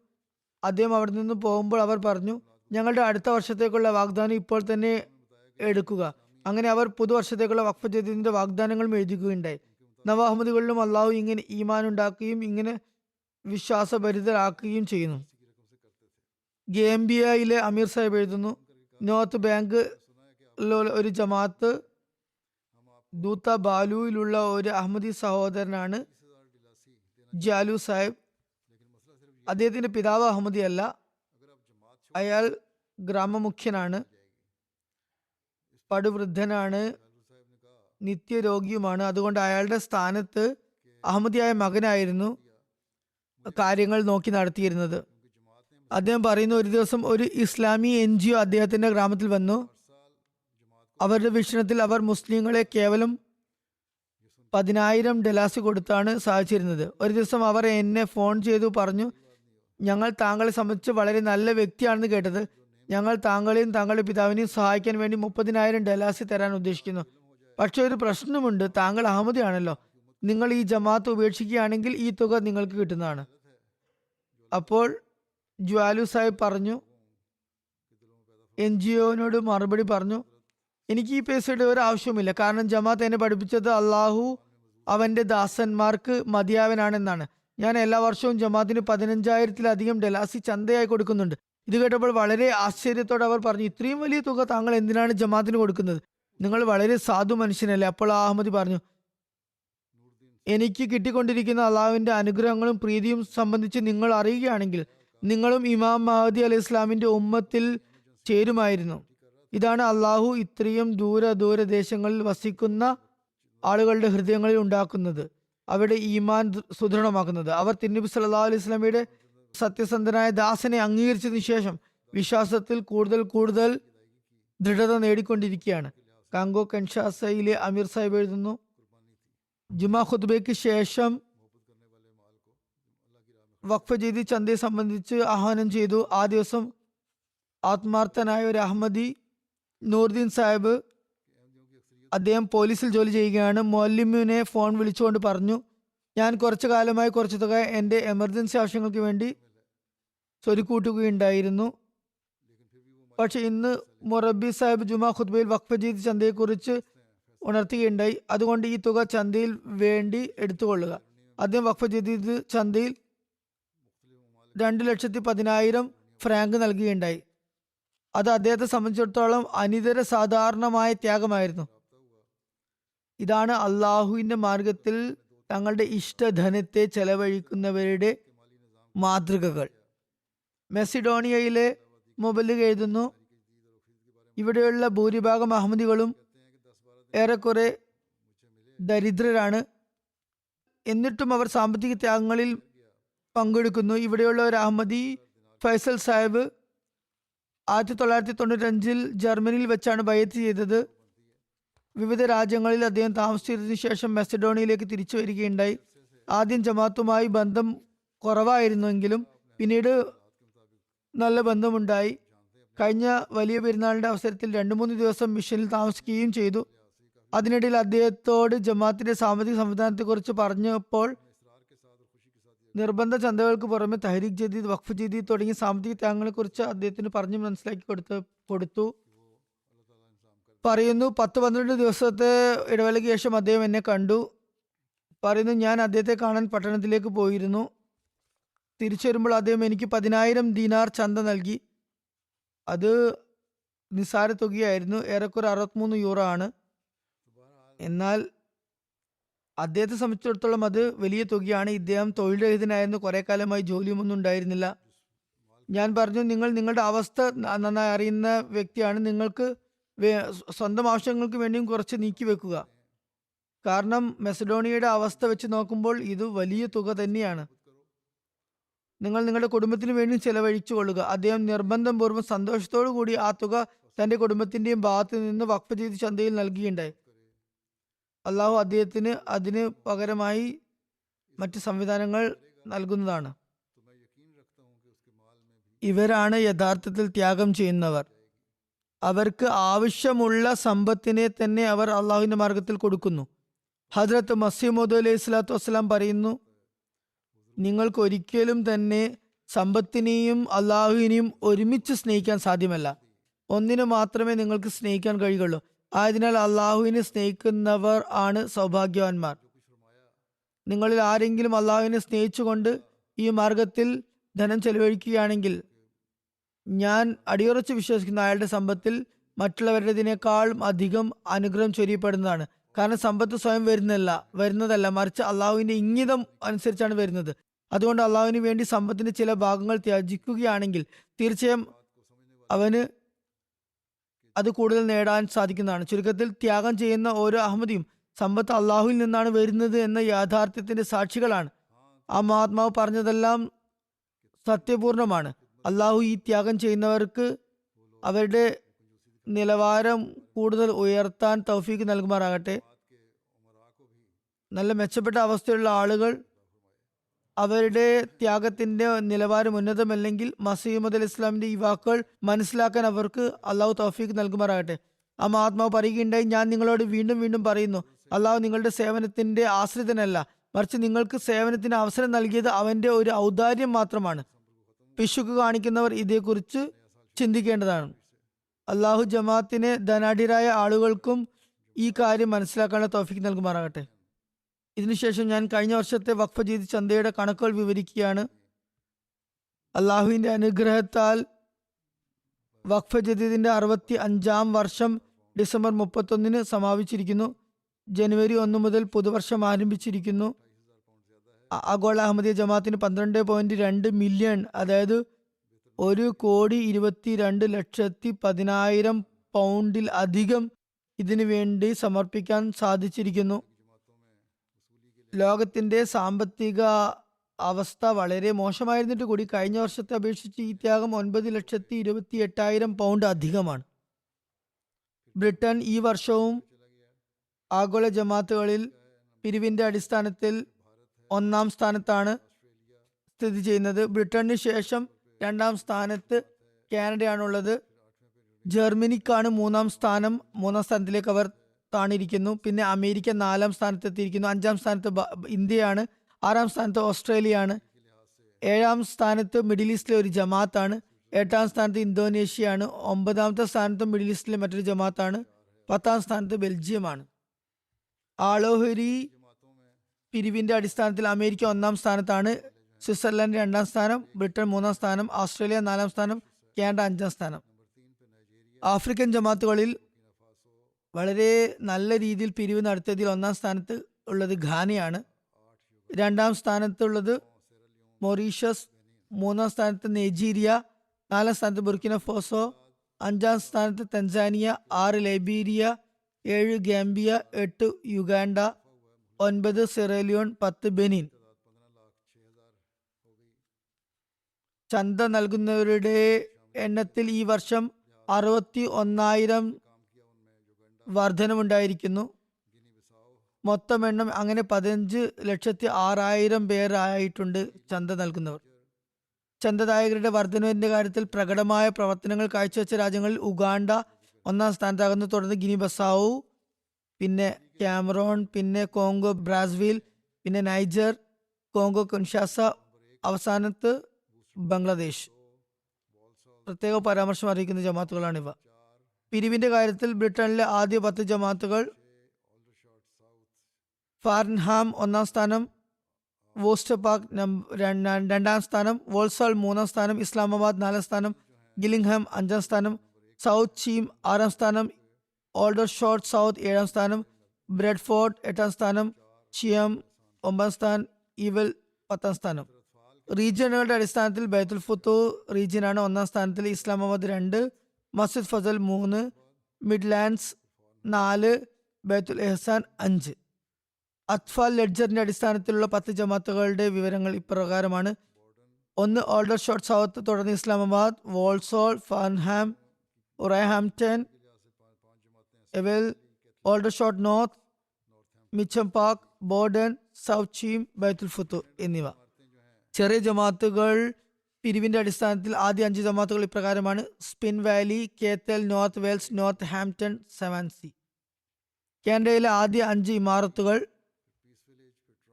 അദ്ദേഹം അവിടെ നിന്ന് പോകുമ്പോൾ അവർ പറഞ്ഞു, ഞങ്ങളുടെ അടുത്ത വർഷത്തേക്കുള്ള വാഗ്ദാനം ഇപ്പോൾ തന്നെ എടുക്കുക. അങ്ങനെ അവർ പുതുവർഷത്തേക്കുള്ള വഖഫ് ജദീദിന്റെ വാഗ്ദാനങ്ങളും എഴുതുകയുണ്ടായി. നവ അഹമ്മദികളിലും അള്ളാഹു ഇങ്ങനെ ഈമാൻ ഉണ്ടാക്കുകയും ഇങ്ങനെ വിശ്വാസഭരിതരാക്കുകയും ചെയ്യുന്നു. ഗാംബിയയിലെ അമീർ സാഹിബ് എഴുതുന്നു, നോർത്ത് ബാങ്ക് ഒരു ജമാഅത്ത് ദൂത്ത ബാലുവിലുള്ള ഒരു അഹമ്മദി സഹോദരനാണ് ജാലു സാഹിബ്. അദ്ദേഹത്തിന്റെ പിതാവ് അഹമ്മദി അല്ല, അയാൾ ഗ്രാമമുഖ്യനാണ്, പടുവൃദ്ധനാണ്, നിത്യരോഗിയുമാണ്. അതുകൊണ്ട് അയാളുടെ സ്ഥാനത്ത് അഹമ്മദിയായ മകനായിരുന്നു കാര്യങ്ങൾ നോക്കി നടത്തിയിരുന്നത്. അദ്ദേഹം പറയുന്നു, ഒരു ദിവസം ഒരു ഇസ്ലാമി NGO അദ്ദേഹത്തിന്റെ ഗ്രാമത്തിൽ വന്നു. അവരുടെ വീക്ഷണത്തിൽ അവർ മുസ്ലിങ്ങളെ കേവലം 10,000 ഡലാസ് കൊടുത്താണ് സഹായിച്ചിരുന്നത്. ഒരു ദിവസം അവർ എന്നെ ഫോൺ ചെയ്തു പറഞ്ഞു, ഞങ്ങൾ താങ്കളെ സംബന്ധിച്ച് വളരെ നല്ല വ്യക്തിയാണെന്ന് കേട്ടത്. ഞങ്ങൾ താങ്കളെയും താങ്കളുടെ പിതാവിനെയും സഹായിക്കാൻ വേണ്ടി 30,000 ഡലാസ് തരാൻ ഉദ്ദേശിക്കുന്നു. പക്ഷെ ഒരു പ്രശ്നമുണ്ട്, താങ്കൾ അഹമ്മദിയാണല്ലോ. നിങ്ങൾ ഈ ജമാഅത്ത് ഉപേക്ഷിക്കുകയാണെങ്കിൽ ഈ തുക നിങ്ങൾക്ക് കിട്ടുന്നതാണ്. അപ്പോൾ ജ്വാലു സാഹിബ് പറഞ്ഞു, NGOനോട് മറുപടി പറഞ്ഞു, എനിക്ക് ഈ പൈസയുടെ ഒരു ആവശ്യവുമില്ല. കാരണം ജമാഅത്ത് എന്നെ പഠിപ്പിച്ചത് അള്ളാഹു അവന്റെ ദാസന്മാർക്ക് മതിയാവനാണെന്നാണ്. ഞാൻ എല്ലാ വർഷവും ജമാഅത്തിന് 15,000-ത്തിലധികം ഡലാസി ചന്തയായി കൊടുക്കുന്നുണ്ട്. ഇത് കേട്ടപ്പോൾ വളരെ ആശ്ചര്യത്തോടെ അവർ പറഞ്ഞു, ഇത്രയും വലിയ തുക താങ്കൾ എന്തിനാണ് ജമാഅത്തിന് കൊടുക്കുന്നത്? നിങ്ങൾ വളരെ സാധു മനുഷ്യനല്ലേ? അപ്പോൾ ആ അഹമ്മദി പറഞ്ഞു, എനിക്ക് കിട്ടിക്കൊണ്ടിരിക്കുന്ന അള്ളാഹുവിന്റെ അനുഗ്രഹങ്ങളും പ്രീതിയും സംബന്ധിച്ച് നിങ്ങൾ അറിയുകയാണെങ്കിൽ നിങ്ങളും ഇമാം മഹദി അലൈഹി ഇസ്ലാമിന്റെ ഉമ്മത്തിൽ ചേരുമായിരുന്നു. ഇതാണ് അള്ളാഹു ഇത്രയും ദൂരദേശങ്ങളിൽ വസിക്കുന്ന ആളുകളുടെ ഹൃദയങ്ങളിൽ ഉണ്ടാക്കുന്നത്, അവരുടെ ഈമാൻ സുദൃഢമാക്കുന്നത്. അവർ തിരുനബി സല്ലല്ലാഹു അലൈഹി വസല്ലമയുടെ സത്യസന്ധനായ ദാസനെ അംഗീകരിച്ചതിനു ശേഷം വിശ്വാസത്തിൽ കൂടുതൽ ദൃഢത നേടിക്കൊണ്ടിരിക്കുകയാണ്. കാങ്കോ കൻഷാസയിലെ അമീർ സാഹിബ് എഴുതുന്നു, ജുമാ ഖുത്ബയ്ക്ക് ശേഷം വഖഫ് ചെയ്ത് ചന്തയെ സംബന്ധിച്ച് ആഹ്വാനം ചെയ്തു. ആ ദിവസം ആത്മാർത്ഥനായ ഒരു അഹമ്മദി നൂറുദ്ദീൻ സാഹിബ്, അദ്ദേഹം പോലീസിൽ ജോലി ചെയ്യുകയാണ്, മൗലവിനെ ഫോൺ വിളിച്ചുകൊണ്ട് പറഞ്ഞു, ഞാൻ കുറച്ചു കാലമായി കുറച്ചു തുക എൻ്റെ എമർജൻസി ആവശ്യങ്ങൾക്ക് വേണ്ടി സ്വരുക്കൂട്ടുകയുണ്ടായിരുന്നു. പക്ഷെ ഇന്ന് മൊറബി സാഹിബ് ജുമാ ഖുത്ബയിൽ വഖഫ് ചെയ്ത് ചന്തയെക്കുറിച്ച് ഉണർത്തുകയുണ്ടായി. അതുകൊണ്ട് ഈ തുക ചന്തയിൽ വേണ്ടി എടുത്തുകൊള്ളുക. അദ്ദേഹം വഖഫ് ചെയ്ത് ചന്തയിൽ 2,10,000 ഫ്രാങ്ക് നൽകുകയുണ്ടായി. അത് അദ്ദേഹത്തെ സംബന്ധിച്ചിടത്തോളം അനിതര സാധാരണമായ ത്യാഗമായിരുന്നു. ഇതാണ് അള്ളാഹുവിന്റെ മാർഗത്തിൽ തങ്ങളുടെ ഇഷ്ടധനത്തെ ചെലവഴിക്കുന്നവരുടെ മാതൃകകൾ. മെസിഡോണിയയിലെ മുബല്ലിഗ് എഴുതുന്നു, ഇവിടെയുള്ള ഭൂരിഭാഗം അഹമ്മദികളും ഏറെക്കുറെ ദരിദ്രരാണ്. എന്നിട്ടും അവർ സാമ്പത്തിക ത്യാഗങ്ങളിൽ പങ്കെടുക്കുന്നു. ഇവിടെയുള്ള ഒരു അഹമ്മദി ഫൈസൽ സാഹിബ് 1995 ജർമ്മനിയിൽ വെച്ചാണ് ബൈഅത്ത് ചെയ്തത്. വിവിധ രാജ്യങ്ങളിൽ അദ്ദേഹം താമസിച്ചതിനു ശേഷം മെസഡോണിയയിലേക്ക് തിരിച്ചു വരികയുണ്ടായി. ആദ്യം ജമാഅത്തുമായി ബന്ധം കുറവായിരുന്നുവെങ്കിലും പിന്നീട് നല്ല ബന്ധമുണ്ടായി. കഴിഞ്ഞ വലിയ പെരുന്നാളിന്റെ അവസരത്തിൽ 2-3 ദിവസം മിഷനിൽ താമസിക്കുകയും ചെയ്തു. അതിനിടയിൽ അദ്ദേഹത്തോട് ജമാഅത്തിന്റെ സാമ്പത്തിക സംവിധാനത്തെക്കുറിച്ച് പറഞ്ഞപ്പോൾ നിർബന്ധ ചന്തകൾക്ക് പുറമെ തഹരീഖ് ജദീദ്, വഖഫ് ജദീദ് തുടങ്ങിയ സാമ്പത്തിക ത്യാഗങ്ങളെക്കുറിച്ച് അദ്ദേഹത്തിന് പറഞ്ഞു മനസ്സിലാക്കി കൊടുത്തു. പറയുന്നു, 10-12 ദിവസത്തെ ഇടവേളയ്ക്ക് ശേഷം അദ്ദേഹം എന്നെ കണ്ടു. പറയുന്നു, ഞാൻ അദ്ദേഹത്തെ കാണാൻ പട്ടണത്തിലേക്ക് പോയിരുന്നു. തിരിച്ചു വരുമ്പോൾ അദ്ദേഹം എനിക്ക് 10,000 ദീനാർ ചന്ത നൽകി. അത് നിസ്സാര തുകയായിരുന്നു, ഏറെക്കുറെ 63 യൂറോ ആണ്. എന്നാൽ അദ്ദേഹത്തെ സംബന്ധിച്ചിടത്തോളം അത് വലിയ തുകയാണ്. ഇദ്ദേഹം തൊഴിൽ രഹിതനായിരുന്നു, കുറെ കാലമായി ജോലിയൊന്നും ഉണ്ടായിരുന്നില്ല. ഞാൻ പറഞ്ഞു, നിങ്ങൾ നിങ്ങളുടെ അവസ്ഥ നന്നായി അറിയുന്ന വ്യക്തിയാണ്, നിങ്ങൾക്ക് സ്വന്തം ആവശ്യങ്ങൾക്ക് വേണ്ടിയും കുറച്ച് നീക്കി വെക്കുക. കാരണം മെസഡോണിയയുടെ അവസ്ഥ വെച്ച് നോക്കുമ്പോൾ ഇത് വലിയ തുക തന്നെയാണ്. നിങ്ങൾ നിങ്ങളുടെ കുടുംബത്തിന് വേണ്ടി ചെലവഴിച്ചു കൊള്ളുക. അദ്ദേഹം നിർബന്ധം പൂർവ്വം സന്തോഷത്തോടു കൂടി ആ തുക തന്റെ കുടുംബത്തിന്റെയും ഭാഗത്ത് നിന്ന് വഖഫ് ചെയ്ത് ചന്തയിൽ നൽകുകയുണ്ടായി. അള്ളാഹു അദ്ദേഹത്തിന് അതിന് പകരമായി മറ്റ് സംവിധാനങ്ങൾ നൽകുന്നതാണ്. ഇവരാണ് യഥാർത്ഥത്തിൽ ത്യാഗം ചെയ്യുന്നവർ. അവർക്ക് ആവശ്യമുള്ള സമ്പത്തിനെ തന്നെ അവർ അള്ളാഹുവിന്റെ മാർഗത്തിൽ കൊടുക്കുന്നു. ഹദ്രത്ത് മസീഹ് മൗഊദ് അലൈഹി സ്വലാത്തു വസ്സലാം പറയുന്നു, നിങ്ങൾക്ക് ഒരിക്കലും തന്നെ സമ്പത്തിനെയും അള്ളാഹുവിനെയും ഒരുമിച്ച് സ്നേഹിക്കാൻ സാധ്യമല്ല. ഒന്നിനു മാത്രമേ നിങ്ങൾക്ക് സ്നേഹിക്കാൻ കഴിയുള്ളൂ. ആയതിനാൽ അള്ളാഹുവിനെ സ്നേഹിക്കുന്നവർ ആണ് സൗഭാഗ്യവാന്മാർ. നിങ്ങളിൽ ആരെങ്കിലും അള്ളാഹുവിനെ സ്നേഹിച്ചുകൊണ്ട് ഈ മാർഗത്തിൽ ധനം ചെലവഴിക്കുകയാണെങ്കിൽ ഞാൻ അടിയുറച്ച് വിശ്വസിക്കുന്ന അയാളുടെ സമ്പത്തിൽ മറ്റുള്ളവരുടേതിനേക്കാളും അധികം അനുഗ്രഹം ചൊരിയപ്പെടുന്നതാണ്. കാരണം സമ്പത്ത് സ്വയം വരുന്നതല്ല, മറിച്ച് അള്ളാഹുവിന്റെ ഇംഗിതം അനുസരിച്ചാണ് വരുന്നത്. അതുകൊണ്ട് അള്ളാഹുവിന് വേണ്ടി സമ്പത്തിന്റെ ചില ഭാഗങ്ങൾ ത്യജിക്കുകയാണെങ്കിൽ തീർച്ചയായും അവന് അത് കൂടുതൽ നേടാൻ സാധിക്കുന്നതാണ്. ചുരുക്കത്തിൽ ത്യാഗം ചെയ്യുന്ന ഓരോ അഹമ്മദിയും സമ്പത്ത് അള്ളാഹുവിൽ നിന്നാണ് വരുന്നത് എന്ന യാഥാർത്ഥ്യത്തിന്റെ സാക്ഷികളാണ്. ആ മഹാത്മാവ് പറഞ്ഞതെല്ലാം സത്യപൂർണമാണ്. അള്ളാഹു ഈ ത്യാഗം ചെയ്യുന്നവർക്ക് അവരുടെ നിലവാരം കൂടുതൽ ഉയർത്താൻ തൗഫീക്ക് നൽകുമാറാകട്ടെ. നല്ല മെച്ചപ്പെട്ട അവസ്ഥയുള്ള ആളുകൾ അവരുടെ ത്യാഗത്തിന്റെ നിലവാരം ഉന്നതമല്ലെങ്കിൽ മസീഹ് മൗഊദ് അലൈഹി ഇസ്ലാമിന്റെ ഈ വാക്കുകൾ മനസ്സിലാക്കാൻ അവർക്ക് അള്ളാഹു തൗഫീക്ക് നൽകുമാറാകട്ടെ. ആ മഹാത്മാവ് പറയുകയുണ്ടായി, ഞാൻ നിങ്ങളോട് വീണ്ടും വീണ്ടും പറയുന്നു, അള്ളാഹു നിങ്ങളുടെ സേവനത്തിന്റെ ആശ്രിതനല്ല, മറിച്ച് നിങ്ങൾക്ക് സേവനത്തിന് അവസരം നൽകിയത് അവന്റെ ഒരു ഔദാര്യം മാത്രമാണ്. പിശുക്ക് കാണിക്കുന്നവർ ഇതേക്കുറിച്ച് ചിന്തിക്കേണ്ടതാണ്. അള്ളാഹു ജമാഅത്തിനെ ധനാഢ്യരായ ആളുകൾക്കും ഈ കാര്യം മനസ്സിലാക്കാനുള്ള തൗഫീക്ക് നൽകുമാറാകട്ടെ. ഇതിനുശേഷം ഞാൻ കഴിഞ്ഞ വർഷത്തെ വഖഫ് ചെയ്ത് ചന്തയുടെ കണക്കുകൾ വിവരിക്കുകയാണ്. അള്ളാഹുവിൻ്റെ അനുഗ്രഹത്താൽ വഖഫ് ജദീദിന്റെ 65-ാം വർഷം ഡിസംബർ 31 സമാപിച്ചിരിക്കുന്നു. ജനുവരി 1 മുതൽ പുതുവർഷം ആരംഭിച്ചിരിക്കുന്നു. ആഗോള അഹമ്മദിയ ജമാഅത്തിന് 12.2 മില്യൺ, അതായത് 1,22,10,00,000 പൗണ്ടിൽ അധികം ഇതിനു വേണ്ടി സമർപ്പിക്കാൻ സാധിച്ചിരിക്കുന്നു. ലോകത്തിന്റെ സാമ്പത്തിക അവസ്ഥ വളരെ മോശമായിരുന്നിട്ട് കൂടി കഴിഞ്ഞ വർഷത്തെ അപേക്ഷിച്ച് ഈ ത്യാഗം 9,28,000 പൗണ്ട് അധികമാണ്. ബ്രിട്ടൻ ഈ വർഷവും ആഗോള ജമാഅത്തുകളിൽ പിരിവിന്റെ അടിസ്ഥാനത്തിൽ 1-ാം സ്ഥാനത്താണ് സ്ഥിതി ചെയ്യുന്നത്. ബ്രിട്ടന് ശേഷം 2-ാം സ്ഥാനത്ത് കാനഡയാണുള്ളത്. ജർമ്മനിക്കാണ് 3-ാം സ്ഥാനം. 3-ാം സ്ഥാനത്തിലേക്ക് അവർ താണിരിക്കുന്നു. പിന്നെ അമേരിക്ക 4-ാം സ്ഥാനത്തെത്തിയിരിക്കുന്നു. 5-ാം സ്ഥാനത്ത് ഇന്ത്യയാണ്. 6-ാം സ്ഥാനത്ത് ഓസ്ട്രേലിയയാണ്. 7-ാം സ്ഥാനത്ത് മിഡിൽ ഈസ്റ്റിലെ ഒരു ജമാഅത്താണ്. 8-ാം സ്ഥാനത്ത് ഇന്തോനേഷ്യയാണ്. 9-ാമത്തെ സ്ഥാനത്ത് മിഡിൽ ഈസ്റ്റിലെ മറ്റൊരു ജമാഅത്താണ്. 10-ാം സ്ഥാനത്ത് ബെൽജിയമാണ്. ആളോഹരി പിരിവിന്റെ അടിസ്ഥാനത്തിൽ അമേരിക്ക 1-ാം സ്ഥാനത്താണ്. സ്വിറ്റ്സർലൻഡ് 2-ാം സ്ഥാനം. ബ്രിട്ടൻ 3-ാം സ്ഥാനം. ഓസ്ട്രേലിയ 4-ാം സ്ഥാനം. കാനഡ 5-ാം സ്ഥാനം. ആഫ്രിക്കൻ ജമാഅത്തുകളിൽ വളരെ നല്ല രീതിയിൽ പിരിവ് നടത്തിയതിൽ 1-ാം സ്ഥാനത്ത് ഉള്ളത് ഘാനയാണ്. 2-ാം സ്ഥാനത്തുള്ളത് മൊറീഷ്യസ്. 3-ാം സ്ഥാനത്ത് നൈജീരിയ. 4-ാം സ്ഥാനത്ത് ബുർക്കിന ഫാസോ. 5-ാം സ്ഥാനത്ത് Tanzania. 6 Liberia. 7 Gambia. 8 Uganda. 9 Sierra Leone. 10 Benin. ചന്ത നൽകുന്നവരുടെ എണ്ണത്തിൽ ഈ വർഷം 61,000 വർധനമുണ്ടായിരിക്കുന്നു. മൊത്തം എണ്ണം അങ്ങനെ 15,06,000 പേരായിട്ടുണ്ട് ചന്ത നൽകുന്നവർ. ചന്തദായകരുടെ വർധനവിന്റെ കാര്യത്തിൽ പ്രകടമായ പ്രവർത്തനങ്ങൾ കാഴ്ചവെച്ച രാജ്യങ്ങളിൽ ഉഗാണ്ട 1-ാം സ്ഥാനത്താകുന്നു. തുടർന്ന് ഗിനി ബസാവു, പിന്നെ ക്യാമറോൺ, പിന്നെ കോങ്കോ ബ്രാസീൽ, പിന്നെ നൈജർ, കോങ്കോ കിൻഷാസ, അവസാനത്ത് ബംഗ്ലാദേശ്. പ്രത്യേക പരാമർശം അറിയിക്കുന്ന ജമാഅത്തുകളാണിവ. പിരിവിന്റെ കാര്യത്തിൽ ബ്രിട്ടനിലെ ആദ്യ 10 ജമാഅത്തുകൾ: ഫാർൻഹാം 1-ാം സ്ഥാനം, വോസ്റ്റപാക് 2-ാം സ്ഥാനം, വോൾസാൾ 3-ാം സ്ഥാനം, ഇസ്ലാമാബാദ് 4-ാം സ്ഥാനം, ഗില്ലിംഗ്ഹാം 5-ാം സ്ഥാനം, സൗത്ത് ചീം 6-ാം സ്ഥാനം, ഓൾഡർഷോട്ട് സൗത്ത് 7-ാം സ്ഥാനം, ബ്രെഡ്ഫോർഡ് 8-ാം സ്ഥാനം, ചിയം 9-ാം സ്ഥാനം, ഈവൽ 10-ാം സ്ഥാനം. റീജിയനുകളുടെ അടിസ്ഥാനത്തിൽ ബൈത്തുൽ ഫുത്തൂർ റീജിയനാണ് 1-ാം സ്ഥാനത്തിൽ. ഇസ്ലാമാബാദ് 2, മസ്ജിദ് ഫസൽ 3, മിഡ്ലാൻഡ്സ് 4, ബൈത്തുൽ എഹ്സാൻ 5. അത്ഫാൽ ലെഡ്ജറിന്റെ അടിസ്ഥാനത്തിലുള്ള 10 ജമാഅത്തുകളുടെ വിവരങ്ങൾ ഇപ്രകാരമാണ്: 1 ഓൾഡർഷോട്ട് സൗത്ത്, തുടർന്ന് Islamabad, Walsall, Farnham, Roehampton, Ewell, Aldershot North, Mitcham Park, Bordon, South Cheam, ബൈത്തുൽ ഫുത്തൂർ എന്നിവ. ചെറിയ ജമാഅത്തുകൾ പിരിവിന്റെ അടിസ്ഥാനത്തിൽ ആദ്യ 5 ജമാഅത്തുകൾ ഇപ്രകാരമാണ്: സ്പിൻ വാലി, കേത്തൽ, North Wales, Northampton, Swansea. കാനഡയിലെ ആദ്യ 5 ഇമാറത്തുകൾ: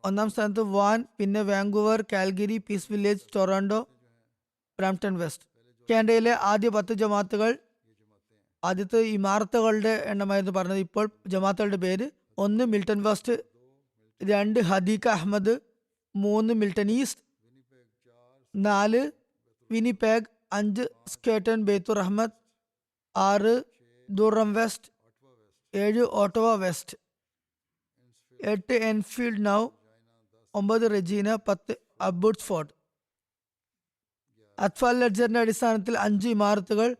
1-ാം സ്ഥാനത്ത് വാൻ, പിന്നെ Vancouver, Calgary, Peace Village, Toronto, Brampton West. കാനഡയിലെ ആദ്യ 10 ജമാഅത്തുകൾ. ആദ്യത്തെ ഇമാറത്തുകളുടെ എണ്ണമായിരുന്നു പറഞ്ഞത്. ഇപ്പോൾ ജമാഅത്തുകളുടെ പേര്: 1 മിൽട്ടൺ വെസ്റ്റ്, 2 ഹദീക അഹമ്മദ്, 3 മിൽട്ടൺ ഈസ്റ്റ്, 4 വിനിപെഗ്, 5 സ്കേട്ടൺ ബെയ്ത്തുർ അഹമ്മദ്, 6 Durham West, 7 Ottawa West, 8 Enfield നൗ, 9 റെജീന, 10 അബുട്സ്ഫോർഡ്. അത്ഫാൽ ലെഡ്ജറിന്റെ അടിസ്ഥാനത്തിൽ 5 ഇമാറത്തുകൾ.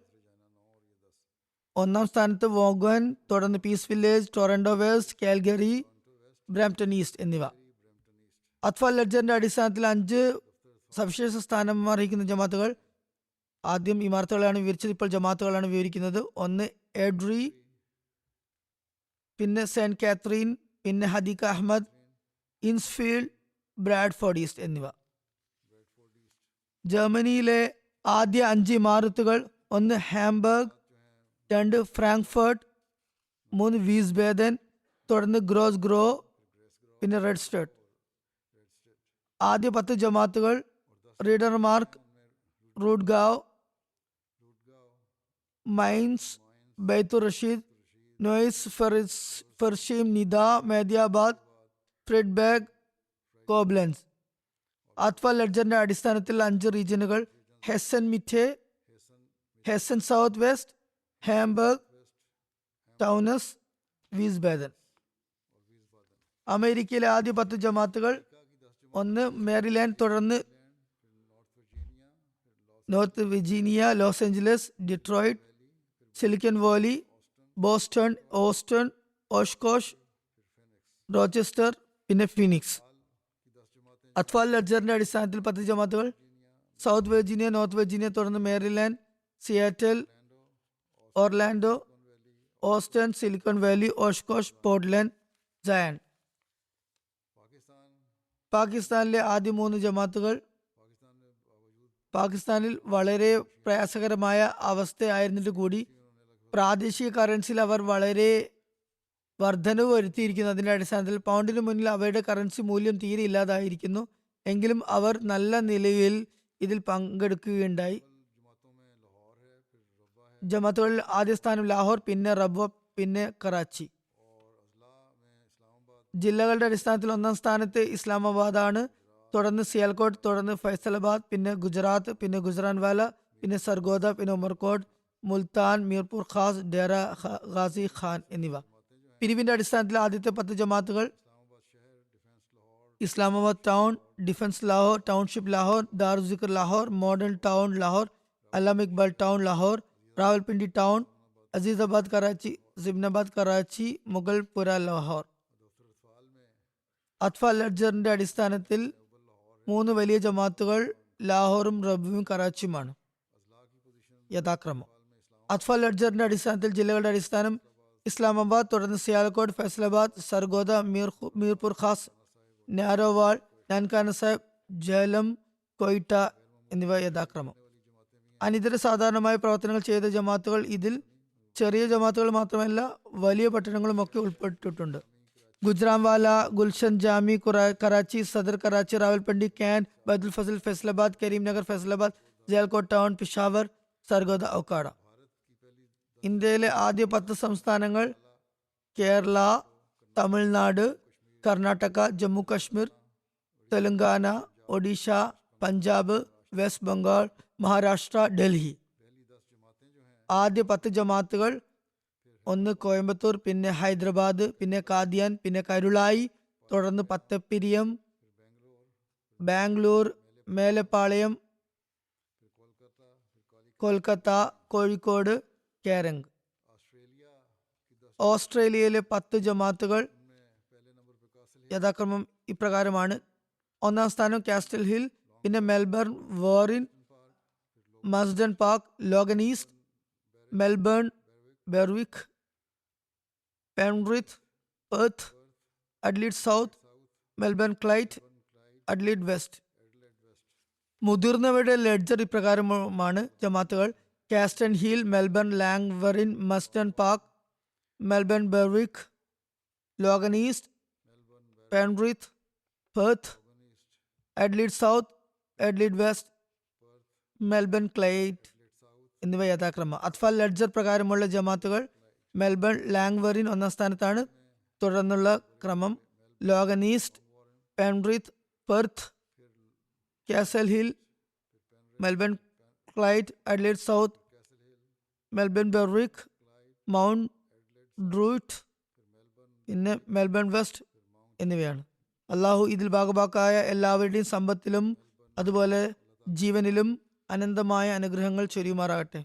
1-ാം സ്ഥാനത്ത് വോഗൻ, തുടർന്ന് Peace Village, Toronto West, Calgary, Brampton East എന്നിവ. അത്ഫാൽ ലെഡ്ജറിന്റെ അടിസ്ഥാനത്തിൽ 5 സവിശേഷ സ്ഥാനം അറിയിക്കുന്ന ജമാഅത്തുകൾ. ആദ്യം ഇമാറത്തുകളാണ് വിവരിച്ചത്, ഇപ്പോൾ ജമാഅത്തുകളാണ് വിവരിക്കുന്നത്. 1 എഡ്രി, പിന്നെ സെന്റ് കാത്രീൻ, പിന്നെ ഹദീക അഹമ്മദ്, ഇൻസ്ഫീൽഡ്, ബ്രാഡ്ഫോർഡ് ഈസ്റ്റ് എന്നിവ. ജർമ്മനിയിലെ ആദ്യ 5 ഇമാറത്തുകൾ: 1 ഹാംബർഗ്, 2 ഫ്രാങ്ക്ഫർട്ട്, 3 വീസ്ബേദൻ, തുടർന്ന് ഗ്രോസ് ഗ്രോ, പിന്നെ റെഡ് സ്റ്റേർട്ട്. ആദ്യ 10 ജമാഅത്തുകൾ: റീഡർമാർക്ക്, റൂഡ്ഗാവ്, മൈൻസ്, ബൈത്തുർ റഷീദ്, നോയിസ്, ഫെർഷീം, നിദ, മേദിയാബാദ്, ഫ്രിഡ്ബർഗ്, കോബ്ലൻസ്. അത്ഫ ലെഡ്ജറിന്റെ അടിസ്ഥാനത്തിൽ 5 റീജിയനുകൾ: Hessen Mitte, Hessen South West, Hamburg, Taunus, Wiesbaden. അമേരിക്കയിലെ ആദ്യ 10 ജമാത്തുകൾ: 1 മേരിലാൻഡ്, തുടർന്ന് North Virginia, Los Angeles, Detroit, Silicon Valley, Boston, Austin, Oshkosh, Rochester, പിന്നെ ഫീനിക്സ്. അത്ഫാൽ ലഡ്ജറിന്റെ അടിസ്ഥാനത്തിൽ 10 ജമാത്തുകൾ: സൗത്ത് വെർജീനിയ, നോർത്ത് വെർജീനിയ, തുടർന്ന് Maryland, Seattle, Orlando, Aston, silicon Valley, Oshkosh, Portland, Zion. പാകിസ്ഥാനിലെ ആദ്യ 3 ജമാത്തുകൾ: പാകിസ്ഥാനിൽ വളരെ പ്രയാസകരമായ അവസ്ഥയായിരുന്നിട്ട് കൂടി പ്രാദേശിക കറൻസിയിൽ അവർ വളരെ വർധനവ് വരുത്തിയിരിക്കുന്നതിന്റെ അടിസ്ഥാനത്തിൽ പൗണ്ടിന് മുന്നിൽ അവയുടെ കറൻസി മൂല്യം തീരെ ഇല്ലാതായിരിക്കുന്നു. എങ്കിലും അവർ നല്ല നിലയിൽ ഇതിൽ പങ്കെടുക്കുകയുണ്ടായി. ജമാത്തുകളിൽ ആദ്യ സ്ഥാനം ലാഹോർ, പിന്നെ റബ്വ, പിന്നെ കറാച്ചി. ജില്ലകളുടെ അടിസ്ഥാനത്തിൽ 1-ാം സ്ഥാനത്ത് ഇസ്ലാമാബാദാണ്, തുടർന്ന് സിയാൽകോട്ട്, തുടർന്ന് ഫൈസലാബാദ്, പിന്നെ ഗുജറാത്ത്, പിന്നെ ഗുജറാൻവാല, പിന്നെ സർഗോദ, പിന്നെ ഉമർകോട്ട്, മുൽത്താൻ, മീർപൂർ ഖാസ്, ഡേറ ഗാസി ഖാൻ എന്നിവ. പിരിവിന്റെ അടിസ്ഥാനത്തിൽ ആദ്യത്തെ 10 ജമാത്തുകൾ: Islamabad Town, Defence Lahore, Township Lahore, ദാറുസിക്കർ Lahore, Model Town Lahore, Allama Iqbal Town Lahore, Rawalpindi Town, Azizabad Karachi, സിബ്നാബാദ് കറാച്ചി, മുഗൾപുര ലാഹോർ. അത്ഫ ലഡ്ജറിന്റെ അടിസ്ഥാനത്തിൽ 3 വലിയ ജമാത്തുകൾ ലാഹോറും റബ്വയും കറാച്ചിയുമാണ് യഥാക്രമം. അത്ഫ ലഡ്ജറിന്റെ അടിസ്ഥാനത്തിൽ ജില്ലകളുടെ അടിസ്ഥാനം: ഇസ്ലാമാബാദ്, തുടർന്ന് സിയാൽകോട്ട്, ഫൈസലാബാദ്, സർഗോദ, മീർപൂർ ഖാസ്, നാരോവാൾ, നാൻകാന സാഹിബ്, ജേലം, കൊയ്റ്റ എന്നിവ യഥാക്രമം. അനിതര സാധാരണമായ പ്രവർത്തനങ്ങൾ ചെയ്ത ജമാത്തുകൾ ഇതിൽ ചെറിയ ജമാത്തുകൾ മാത്രമല്ല വലിയ പട്ടണങ്ങളുമൊക്കെ ഉൾപ്പെട്ടിട്ടുണ്ട്. ഗുജ്റാംവാല, ഗുൽഷൻ ജാമി, കറാച്ചി, സദർ കറാച്ചി, റാവൽപിണ്ടി, ക്യാൻ, ബൈതുൽ ഫസൽ, ഫൈസലാബാദ്, കരീംനഗർ, ഫൈസലാബാദ്, ജയൽകോട്ട് ടൗൺ, പിഷാവർ, സർഗോദ, ഔക്കാഡ. ഇന്ത്യയിലെ ആദ്യ 10 സംസ്ഥാനങ്ങൾ: കേരള, തമിഴ്നാട്, കർണാടക, ജമ്മു കാശ്മീർ, തെലങ്കാന, ഒഡീഷ, പഞ്ചാബ്, വെസ്റ്റ് ബംഗാൾ, മഹാരാഷ്ട്ര, ഡൽഹി. ആദ്യ 10 ജമാത്തുകൾ: 1 കോയമ്പത്തൂർ, പിന്നെ ഹൈദരാബാദ്, പിന്നെ കാദിയാൻ, പിന്നെ കരുളായി, തുടർന്ന് പത്തപ്പിരിയം, ബാംഗ്ലൂർ, മേലപ്പാളയം, കൊൽക്കത്ത, കോഴിക്കോട്, കേരങ്. ഓസ്ട്രേലിയയിലെ 10 ജമാത്തുകൾ യഥാക്രമം ഇപ്രകാരമാണ്: 1-ാം സ്ഥാനം കാസ്റ്റൽ ഹിൽ, പിന്നെ മെൽബൺ, വോറിൻ, Marsden Park, Logan East, Melbourne, Berwick, Penrith, Perth, Adelaide South, Melbourne Clyde, Adelaide West. മുതിർന്നവരുടെ ലെഡ്ജർ ഇപ്രകാരമാണ്: ജമാത്തുകൾ Castle Hill, Melbourne, Langwarrin, Marsden Park, Melbourne, Berwick, Logan East, Penrith, Perth, Adelaide South, Adelaide West, Melbourne Clyde എന്നിവ യഥാക്രമം. അത്ഫാൽ ledger പ്രകാരമുള്ള ജമാത്തുകൾ: Melbourne, ലാംഗ്വറിൻ 1-ാം സ്ഥാനത്താണ്, തുടർന്നുള്ള ക്രമം Logan East, Penrith, Perth, Castle Hill, Melbourne Clyde, Adelaide South, Melbourne Berwick, Mount Druitt, പിന്നെ Melbourne west എന്നിവയാണ്. അള്ളാഹു ഇതിൽ ഭാഗഭാക്കായ എല്ലാവരുടെയും സമ്പത്തിലും അതുപോലെ ജീവനിലും അനന്തമായ അനുഗ്രഹങ്ങൾ ചൊരിയുമാറാകട്ടെ.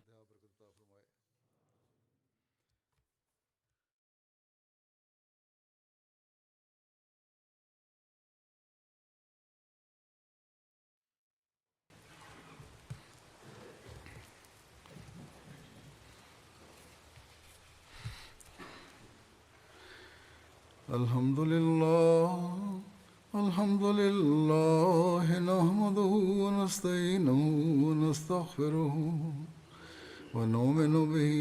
الحمد لله نحمده ونستعينه ونستغفره ونؤمن به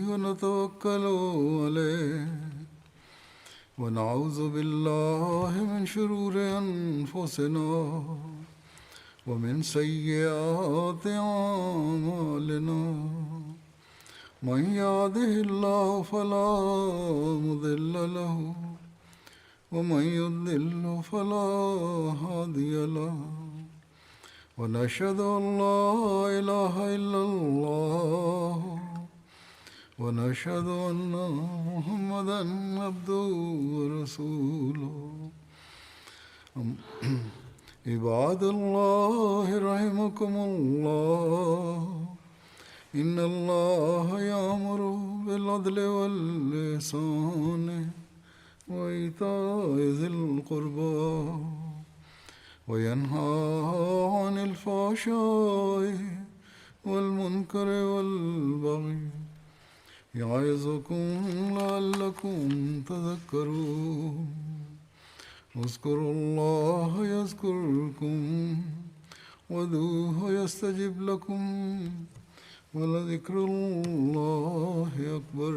ونتوكل عليه ونعوذ بالله من شرور أنفسنا ومن سيئات أعمالنا من يهده الله فلا مضل له ومن يضلل فلا هادي له ونشهد أن لا إله إلا الله ونشهد أن محمدا عبده ورسوله عباد الله رحمكم الله إن الله يأمر بالعدل والإحسان وإيتاء ذي القربى وينهى عن الفحشاء والمنكر والبغي يعظكم لعلكم تذكرون اذكروا الله يذكركم وادعوه يستجب لكم ولذكر الله أكبر